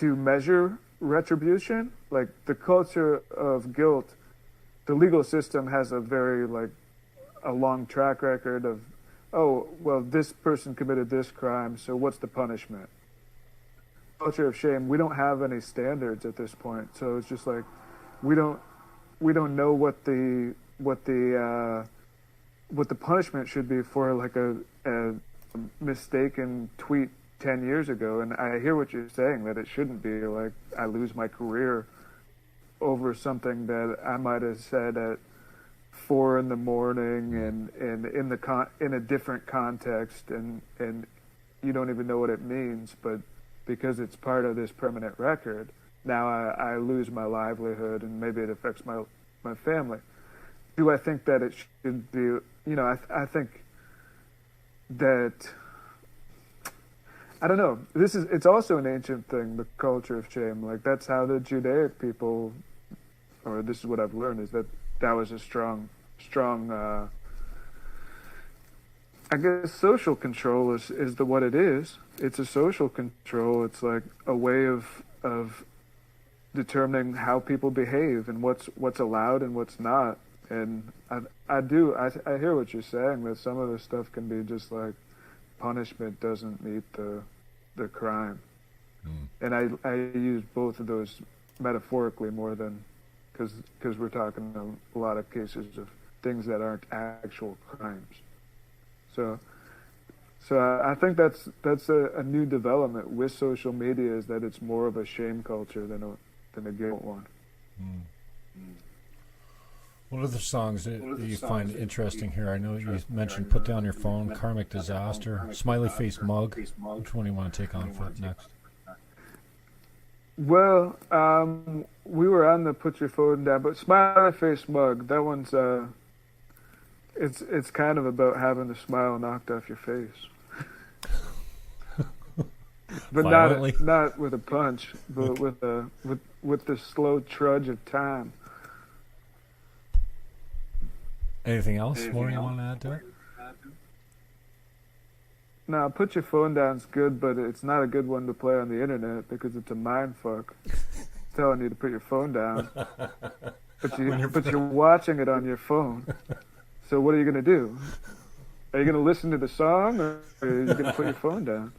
measure retribution. Like the culture of guilt, the legal system has a very like a long track record of, oh, well, this person committed this crime, so what's the punishment? Culture of shame, we don't have any standards at this point, so it's just like we don't know what the punishment should be for like a mistaken tweet 10 years ago. And I hear what you're saying, that it shouldn't be like I lose my career over something that I might have said at 4 a.m. and in a different context, and you don't even know what it means, but because it's part of this permanent record, now I lose my livelihood, and maybe it affects my family. Do I think that it should be, you know, I think that, I don't know, it's also an ancient thing, the culture of shame. Like that's how the Judaic people, or this is what I've learned, is that was a strong, I guess social control is what it is. It's a social control. It's like a way of determining how people behave and what's allowed and what's not. And I hear what you're saying, that some of this stuff can be just like punishment doesn't meet the crime. And I use both of those metaphorically more than because we're talking a lot of cases of things that aren't actual crimes. So I think that's a new development with social media, is that it's more of a shame culture than a guilt one. What other songs do you find interesting here? I know you mentioned Put Down Your Phone, Karmic Disaster, Smiley Face Mug. Which one do you want to take on for next? Well, we were on the Put Your Phone Down, but Smiley Face Mug, that one's it's kind of about having the smile knocked off your face. But not with a punch, but with the slow trudge of time. Anything else more you want to add to it? No, Put Your Phone Down's good, but it's not a good one to play on the internet because it's a mind fuck. Telling you to put your phone down, but you're watching it on your phone. So what are you going to do? Are you going to listen to the song, or are you going to put your phone down?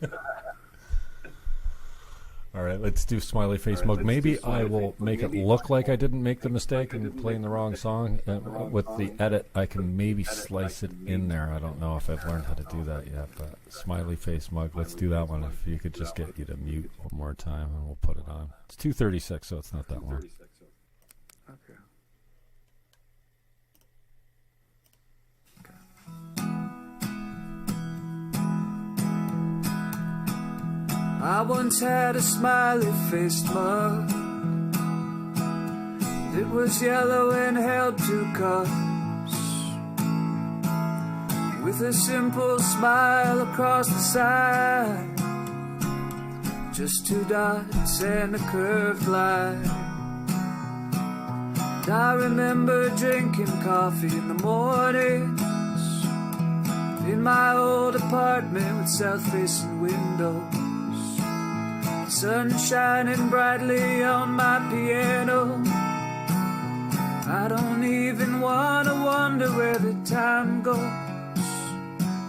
All right, let's do Smiley Face Mug. Maybe I will make it look like I didn't make the mistake and playing the wrong song. With the edit, I can maybe slice it in there. I don't know if I've learned how to do that yet, but Smiley Face Mug, let's do that one. If you could just get you to mute one more time, and we'll put it on. It's 2:36, so it's not that long. Okay. I once had a smiley-faced mug. It was yellow and held 2 cups, with a simple smile across the side, just 2 dots and a curved line. And I remember drinking coffee in the mornings in my old apartment with south-facing windows, sun shining brightly on my piano. I don't even want to wonder where the time goes,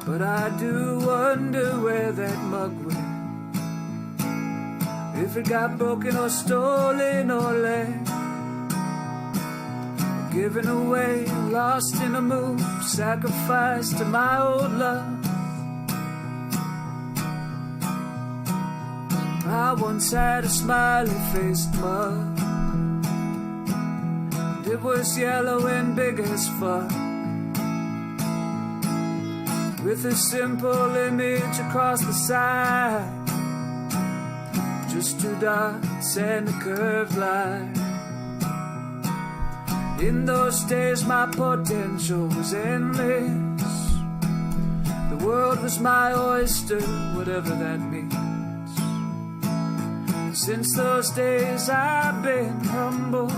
but I do wonder where that mug went. If it got broken or stolen or left, given away, lost in a move, sacrificed to my old love. I once had a smiley-faced mug. It was yellow and big as fuck, with a simple image across the side, just 2 dots and a curved line. In those days my potential was endless. The world was my oyster, whatever that means. Since those days I've been humble.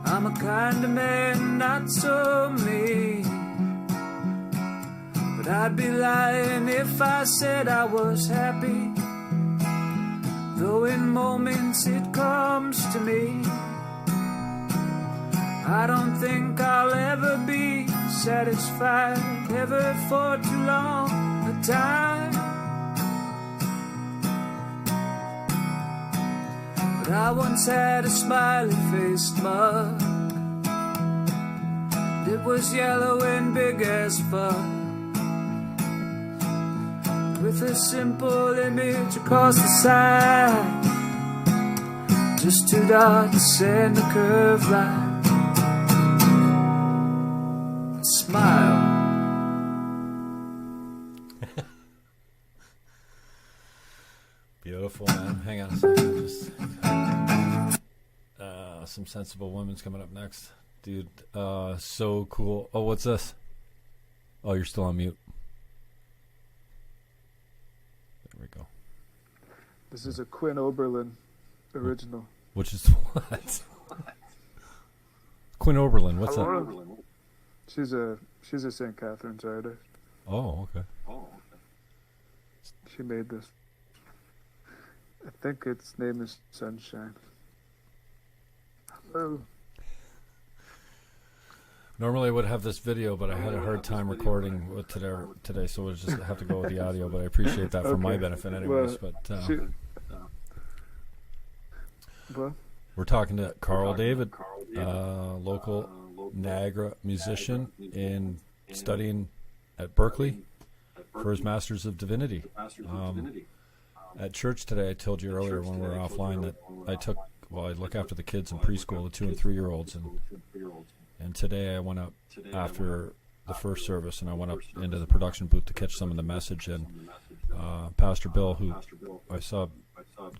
I'm a kind of man, not so mean, but I'd be lying if I said I was happy. though in moments it comes to me. I don't think I'll ever be satisfied, ever for too long a time. But I once had a smiley-faced mug. It was yellow and big as fuck, with a simple image across the side, just 2 dots and a curved line. Smile. Beautiful, man. Hang on a second. Just, some sensible women's coming up next. Dude, so cool. Oh, what's this? Oh, you're still on mute. There we go. This is a Quinn Oberlin original. Which is what? Quinn Oberlin, what's that? She's a St. Catherine's artist. Oh, okay. She made this. I think its name is Sunshine. Hello. Normally I would have this video, but I had a hard time recording with today, so we'll just have to go with the audio. But I appreciate that for my benefit, anyways. Well, but we're talking to Carl David, local Niagara musician, in studying at Berkeley for his Master's of Divinity. At church today, I told you earlier when we were offline that I look after the kids in preschool, the 2 and 3 year olds, and today I went up after the first service, and I went up into the production booth to catch some of the message, and Pastor Bill, who I saw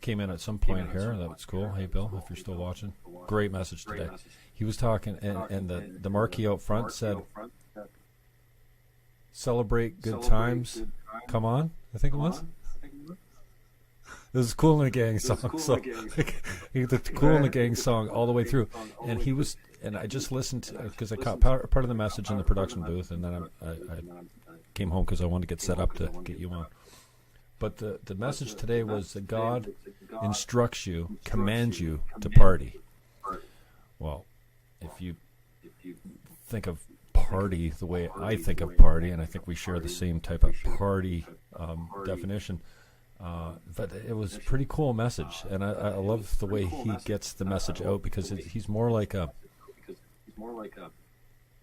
came in at some point here. That was cool. Hey, Bill, if you're still watching. Great message today. He was talking, and the marquee out front said, "Celebrate good times. Come on," I think it was. It was Cool in the Gang song. So, the Cool in the Gang song all the way through. And he was, and I just listened to, because I caught part of the message in the production booth, and then I came home because I wanted to get set up to get you on. But the message today was that God instructs you, commands you to party. Well, if you think of party the way I think of party, and I think we share the same type of party definition, but it was a pretty cool message, and I love the way he gets the message out, because he's more like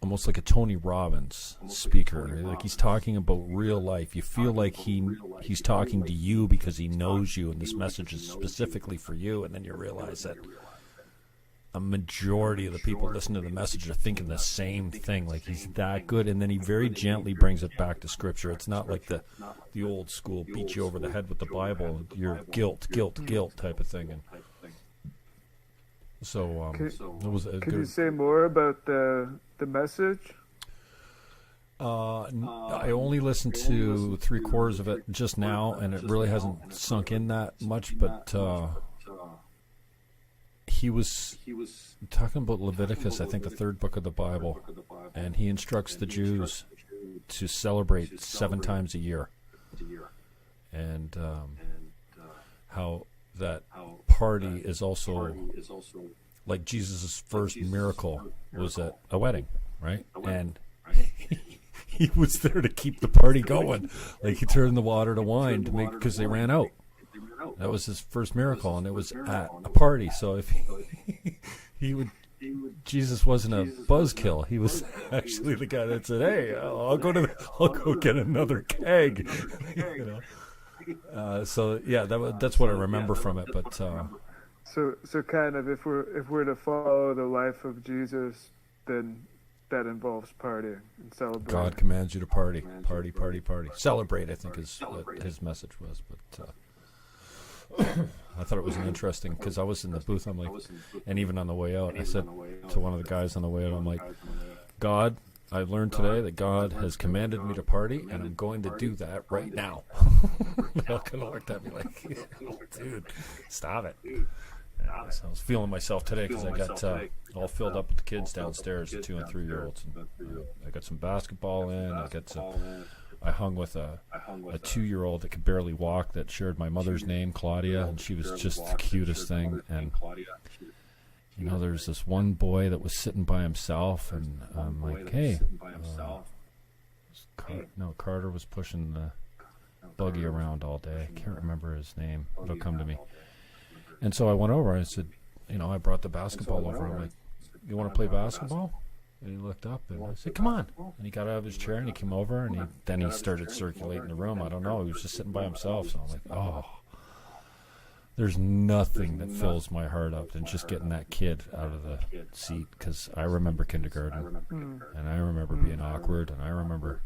almost like a Tony Robbins speaker. Like, he's talking about real life. You feel like he's talking to you because he knows you, and this message is specifically for you, and then you realize that a majority of the people listening to the message are thinking the same thing. Like, he's that good, and then he very gently brings it back to Scripture. It's not like the old school beat you over the head with the Bible, your guilt type of thing. And so it was a Can you say more about the message? I only listened to 3/4 of it just now, and it really hasn't sunk in that much, but he was talking about Leviticus, I think the 3rd book of the Bible, and he instructs the Jews to celebrate 7 times a year, and how that party is also like Jesus' first miracle was at a wedding, right? And he was there to keep the party going. Like, he turned the water to wine to make, because they ran out. That was his first miracle, and it was at a party. So if Jesus wasn't a buzzkill. He was actually the guy that said, "Hey, I'll go get another keg." You know. So yeah, that's what I remember from it. But so kind of, if we're to follow the life of Jesus, then that involves partying and celebrating. God commands you to party, celebrate. I think is what his message was. But I thought it was interesting, because I was in the booth. I'm like, and even on the way out, I said to one of the guys on the way out, I'm like, God, I learned today that God has commanded me to party, and I'm going to do that right now. They all kind of looked at me like, dude, stop it. So I was feeling myself today, because I got all filled up with the kids downstairs, the 2 and 3 year olds. And, I got some basketball in. I hung with a a 2-year-old that could barely walk that shared my mother's name, Claudia, and she was just the cutest thing. And you know, there's this one boy that was sitting by himself, and I'm like, hey, Carter was pushing the buggy around all day. I can't remember his name. It'll come to me. And so I went over and I said, you know, I brought the basketball over. I'm like, you want to play basketball? And he looked up and I said, come on. And he got out of his chair and he came over and then he started circulating the room. I don't know. He was just sitting by himself. So I'm like, oh, there's nothing that fills my heart up than just getting that kid out of the seat, because I remember kindergarten and I remember being awkward and I remember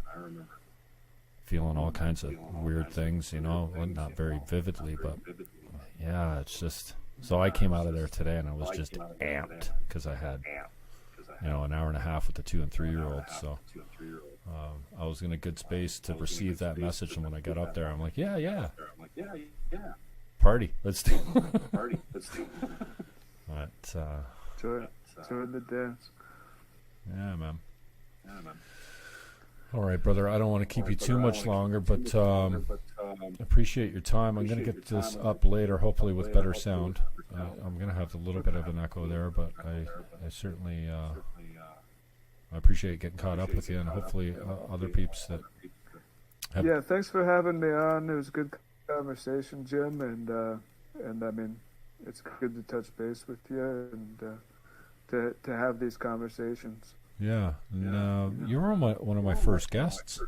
feeling all kinds of weird things, you know, well, not very vividly, but yeah, it's just, so I came out of there today and I was just amped because I had, you know, an hour and a half with the 2 and 3-year-olds. So I was in a good space to receive that message. And when I got up there, I'm like, yeah. Party. Let's do But, Join the dance. Yeah, man. All right, brother. I don't want to keep you too much longer, but appreciate your time. I'm going to get this up later, hopefully with better sound. I'm going to have a little bit of an echo there, but I certainly I appreciate getting caught up with you, and hopefully other peeps that have... Yeah, thanks for having me on. It was a good conversation, Jim, and I mean, it's good to touch base with you and to have these conversations. Yeah, and you were one of my first guests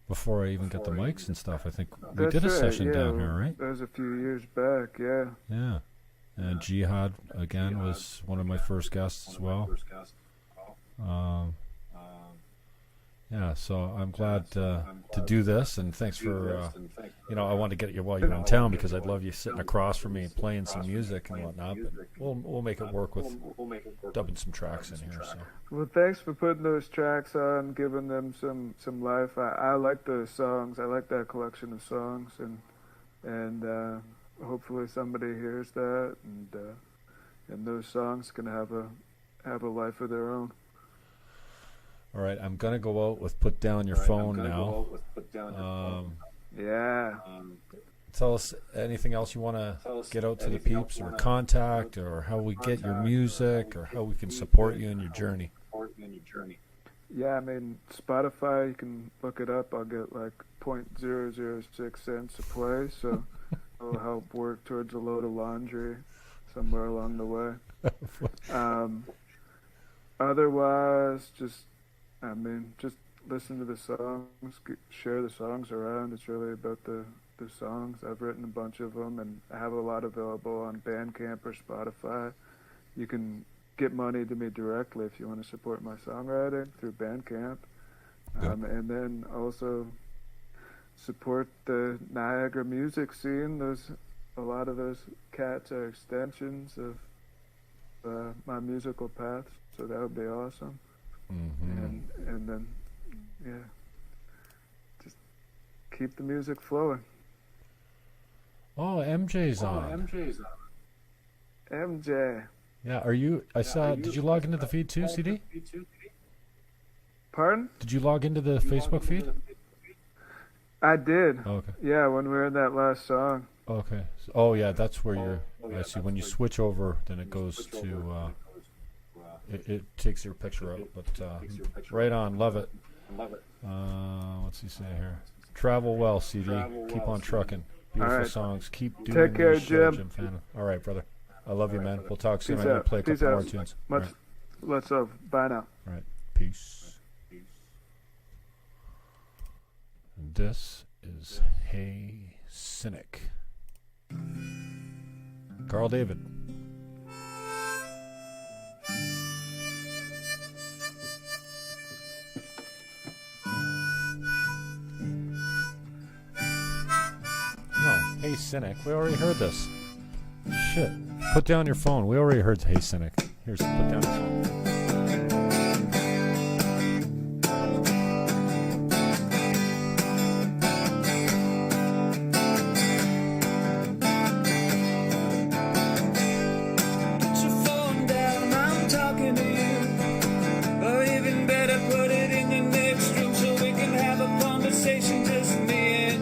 before I even got the mics and stuff. I think we did a session down here, right? That was a few years back, yeah. Yeah, and Jihad, again, was one of my first guests as well. Yeah, so I'm glad to do this, and thanks for, you know, I wanted to get you while you're in town because I'd love you sitting across from me playing some music and whatnot, but we'll make it work with dubbing some tracks in here. So. Well, thanks for putting those tracks on, giving them some life. I like those songs. I like that collection of songs, and hopefully somebody hears that, and those songs can have a life of their own. All right, I'm going to go out with Put Down Your Phone now. Yeah. Tell us anything else you want to get out to the peeps, or contact, or how we get your music, or how we can support you in your journey. Yeah, I mean, Spotify, you can look it up. I'll get like 0.006 cents a play, so it'll help work towards a load of laundry somewhere along the way. Otherwise, just listen to the songs, share the songs around. It's really about the songs. I've written a bunch of them, and I have a lot available on Bandcamp or Spotify. You can get money to me directly if you want to support my songwriting through Bandcamp. And then also support the Niagara music scene. A lot of those cats are extensions of my musical path, so that would be awesome. Mm-hmm. And then, yeah, just keep the music flowing. Oh, MJ's on. MJ. Yeah, are you? I saw. Did you log into the feed too, CD? Pardon? Did you log into the Facebook feed? I did. Oh, okay. Yeah, when we were in that last song. Okay. Oh, yeah, that's where you're. I see. When you switch over, then it goes to. It takes your picture out, but right on, love it. What's he say here? Travel well, CD. Keep on trucking. Beautiful songs. Keep doing. Take care, Jim. Jim. Fannon. All right, brother. I love you, man. We'll talk soon. Peace I'm gonna out. play a Peace couple out. more tunes. Let's go. Bye now. All right. Peace. This is Hey Cynic. Carl David. Hey Cynic, we already heard this. Shit. Put down your phone. We already heard Hey Cynic. Here's put down your phone. Put your phone down, I'm talking to you. Or even better, put it in the next room so we can have a conversation, just me and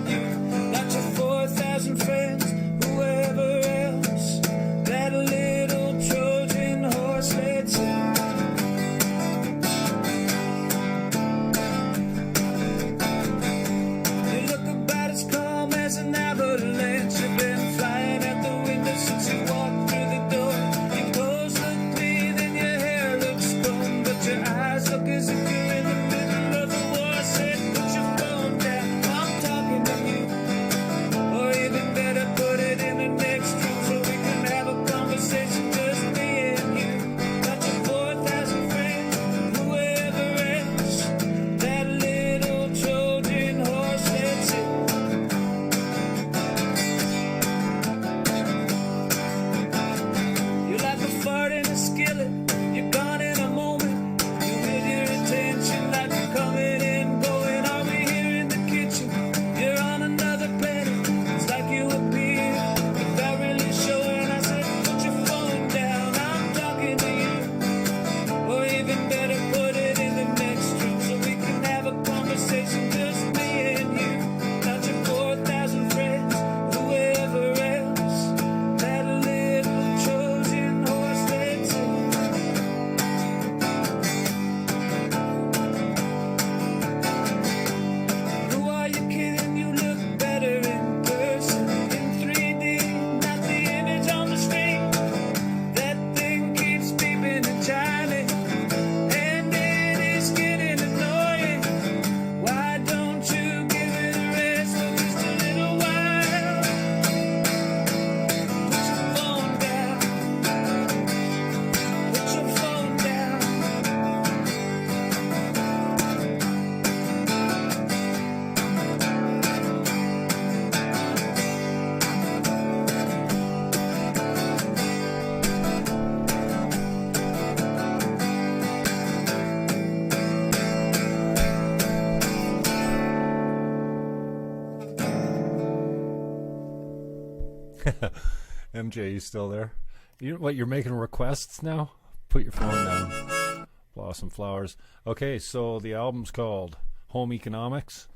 MJ, you still there? You're making requests now? Put your phone down. Blossom Flowers. Okay, so the album's called Home Economics.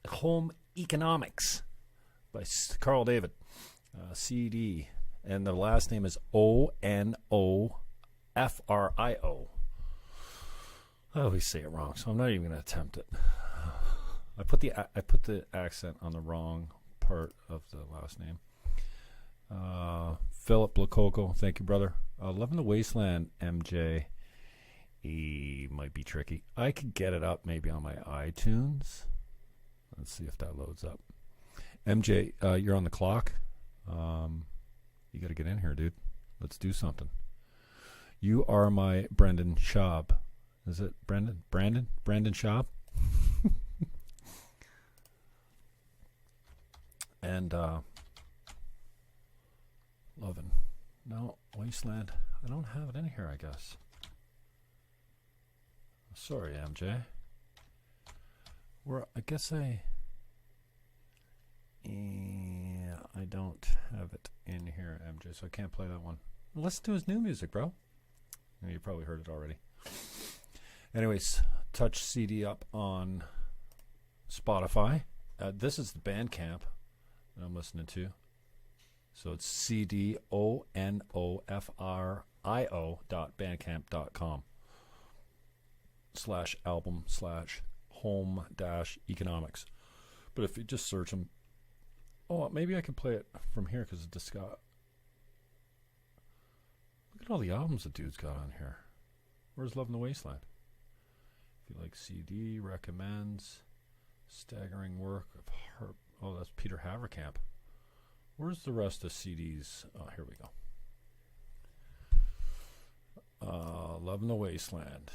Home Economics by Carl David. CD. And the last name is Onofrio. I always say it wrong, so I'm not even going to attempt it. I put the accent on the wrong part of the last name. Philip Lococo, thank you, brother. Love in the Wasteland, MJ. He might be tricky. I could get it up maybe on my iTunes. Let's see if that loads up. MJ, you're on the clock. You got to get in here, dude. Let's do something. You are my Brendan Schaub. Is it Brendan? Brandon Schaub? And Lovin'. No, Wasteland. I don't have it in here, I guess. Sorry, MJ. I don't have it in here, MJ, so I can't play that one. Listen to his new music, bro. You probably heard it already. Anyways, touch CD up on Spotify. This is the Bandcamp that I'm listening to. So it's cdonofrio.bandcamp.com /album/home-economics. But if you just search them, maybe I can play it from here because it's just got. Look at all the albums the dude's got on here. Where's Love in the Wasteland? If you like CD, recommends, staggering work of her. Oh, that's Peter Haverkamp. Where's the rest of CDs? Oh, here we go. Love in the Wasteland.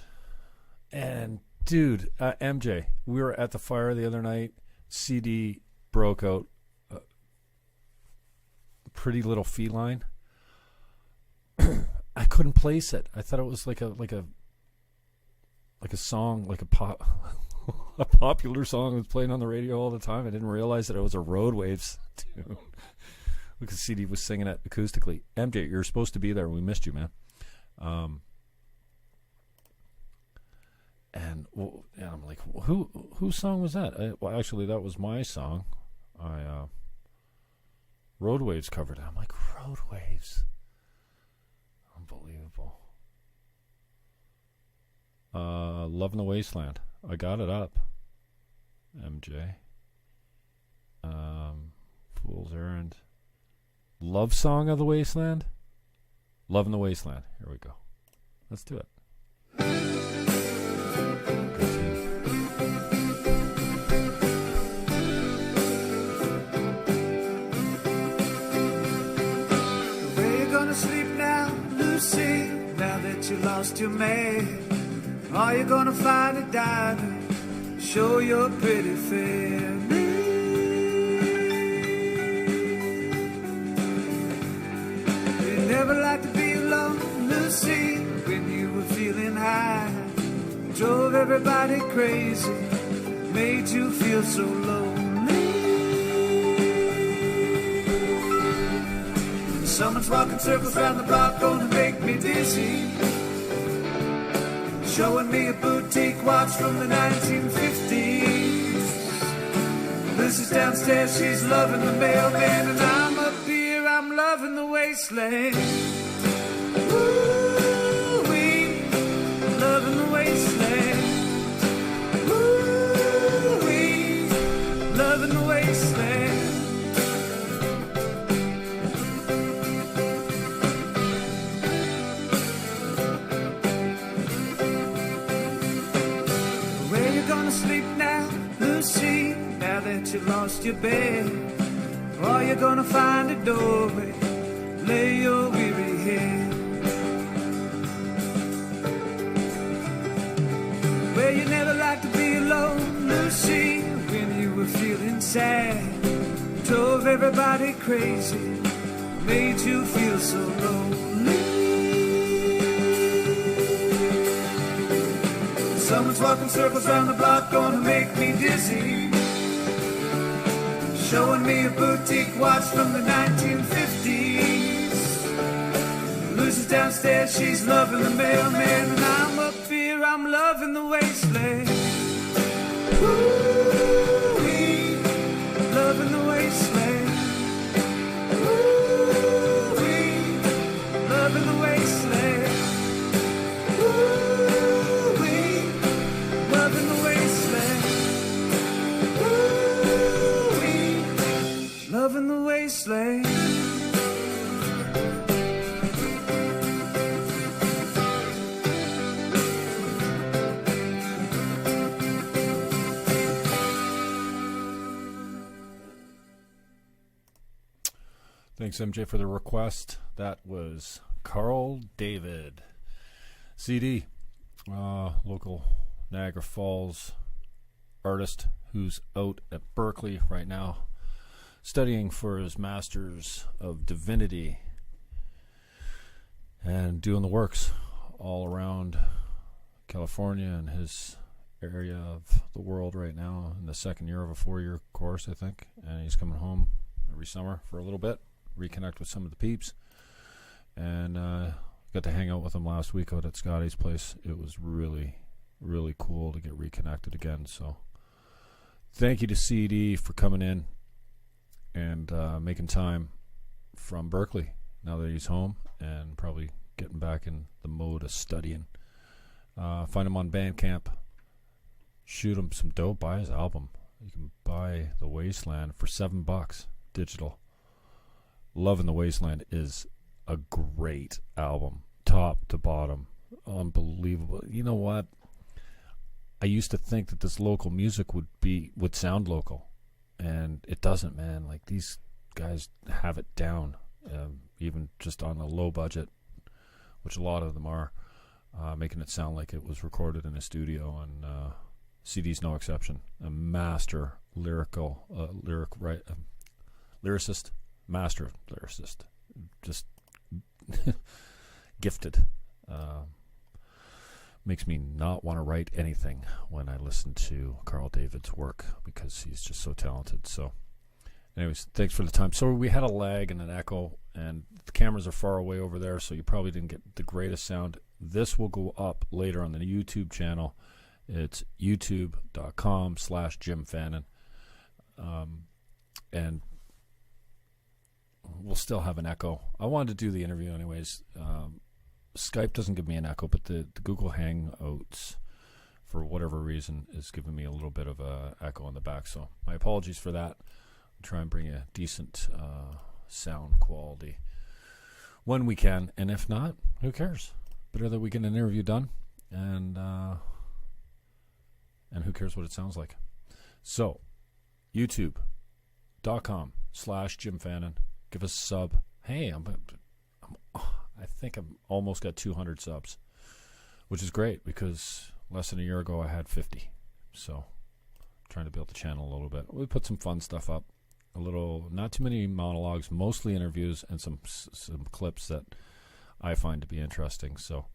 And, dude, MJ, we were at the fire the other night. CD broke out. Pretty Little Feline. I couldn't place it. I thought it was like a song, like a popular song that's playing on the radio all the time. I didn't realize that it was a Roadwaves tune. Because CD was singing it acoustically. MJ, you're supposed to be there. We missed you, man. And I'm like, whose song was that? Well, actually, that was my song. Roadwaves covered it. I'm like, Roadwaves. Unbelievable. Love in the Wasteland. I got it up. MJ. Fool's Errand. Love Song of the Wasteland? Love in the Wasteland. Here we go. Let's do it. Where you gonna sleep now, Lucy? Now that you lost your man, are you gonna find a diner? Show your pretty family. Never like to be alone, Lucy, when you were feeling high. Drove everybody crazy, made you feel so lonely. Someone's walking circles around the block, gonna make me dizzy. Showing me a boutique watch from the 1950s. Lucy's downstairs, she's loving the mailman, and I'm up here, I'm loving the wasteland. Ooh-wee, loving the wasteland. Ooh-wee, loving the wasteland. Where you gonna sleep now, Lucy? Now that you lost your bed, or you gonna find a doorway, lay your weary head. Well, you never liked to be alone, Lucy, when you were feeling sad. Drove everybody crazy, made you feel so lonely. Someone's walking circles around the block, gonna make me dizzy. showing me a boutique watch from the 1950s. Lucy's downstairs, she's loving the mailman, and I'm up here, I'm loving the wasteland. Ooh-wee, loving the wasteland. Ooh-wee, loving the wasteland. Ooh-wee, loving the wasteland. Ooh-wee, loving the wasteland. Thanks, MJ, for the request. That was Carl David, CD, local Niagara Falls artist who's out at Berkeley right now studying for his Master's of Divinity and doing the works all around California and his area of the world right now in the second year of a 4-year course, I think. And he's coming home every summer for a little bit, reconnect with some of the peeps, and got to hang out with him last week out at Scotty's place. It was really, really cool to get reconnected again. So thank you to CD for coming in and making time from Berkeley now that he's home and probably getting back in the mode of studying. Find him on Bandcamp, shoot him some dope, buy his album. You can buy The Wasteland for $7 digital. Loving the Wasteland is a great album, top to bottom, unbelievable. You know what? I used to think that this local music would sound local, and it doesn't, man. Like, these guys have it down, even just on a low budget, which a lot of them are, making it sound like it was recorded in a studio, and CD's no exception. A master lyricist. Master lyricist, just gifted. Makes me not want to write anything when I listen to Carl David's work because he's just so talented. So anyways, thanks for the time. So we had a lag and an echo, and the cameras are far away over there, so you probably didn't get the greatest sound. This will go up later on the YouTube channel. It's youtube.com/Jim Fannon. And we'll still have an echo. I wanted to do the interview anyways. Skype doesn't give me an echo, but the Google Hangouts, for whatever reason, is giving me a little bit of a echo in the back. So my apologies for that. I'll try and bring a decent sound quality when we can, and if not, who cares? Better that we get an interview done, and who cares what it sounds like? So youtube.com/Jim Fannon. Give us a sub. Hey, I think I've almost got 200 subs, which is great because less than a year ago I had 50. So I'm trying to build the channel a little bit. We put some fun stuff up, not too many monologues, mostly interviews and some clips that I find to be interesting. So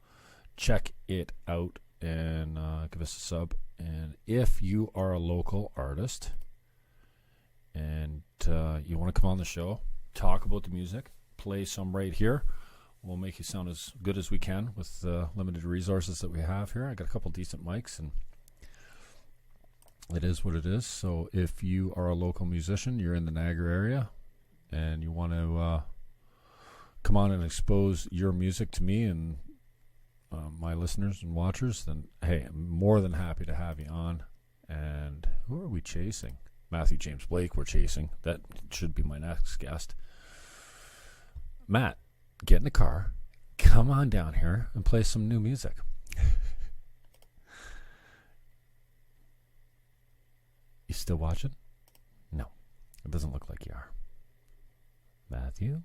check it out and give us a sub. And if you are a local artist and you want to come on the show, talk about the music, play some right here, we'll make you sound as good as we can with the limited resources that we have here. I got a couple decent mics, and it is what it is. So if you are a local musician, you're in the Niagara area, and you want to come on and expose your music to me and my listeners and watchers, then hey, I'm more than happy to have you on. And who are we chasing? Matthew James Blake we're chasing. That should be my next guest. Matt, get in the car, come on down here and play some new music. You still watching? No, it doesn't look like you are. Matthew?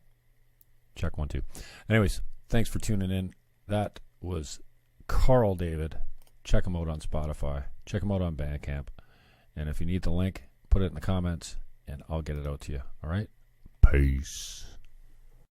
Check 1 2. Anyways, thanks for tuning in. That was Carl David. Check him out on Spotify. Check him out on Bandcamp. And if you need the link, put it in the comments, and I'll get it out to you. All right? Peace.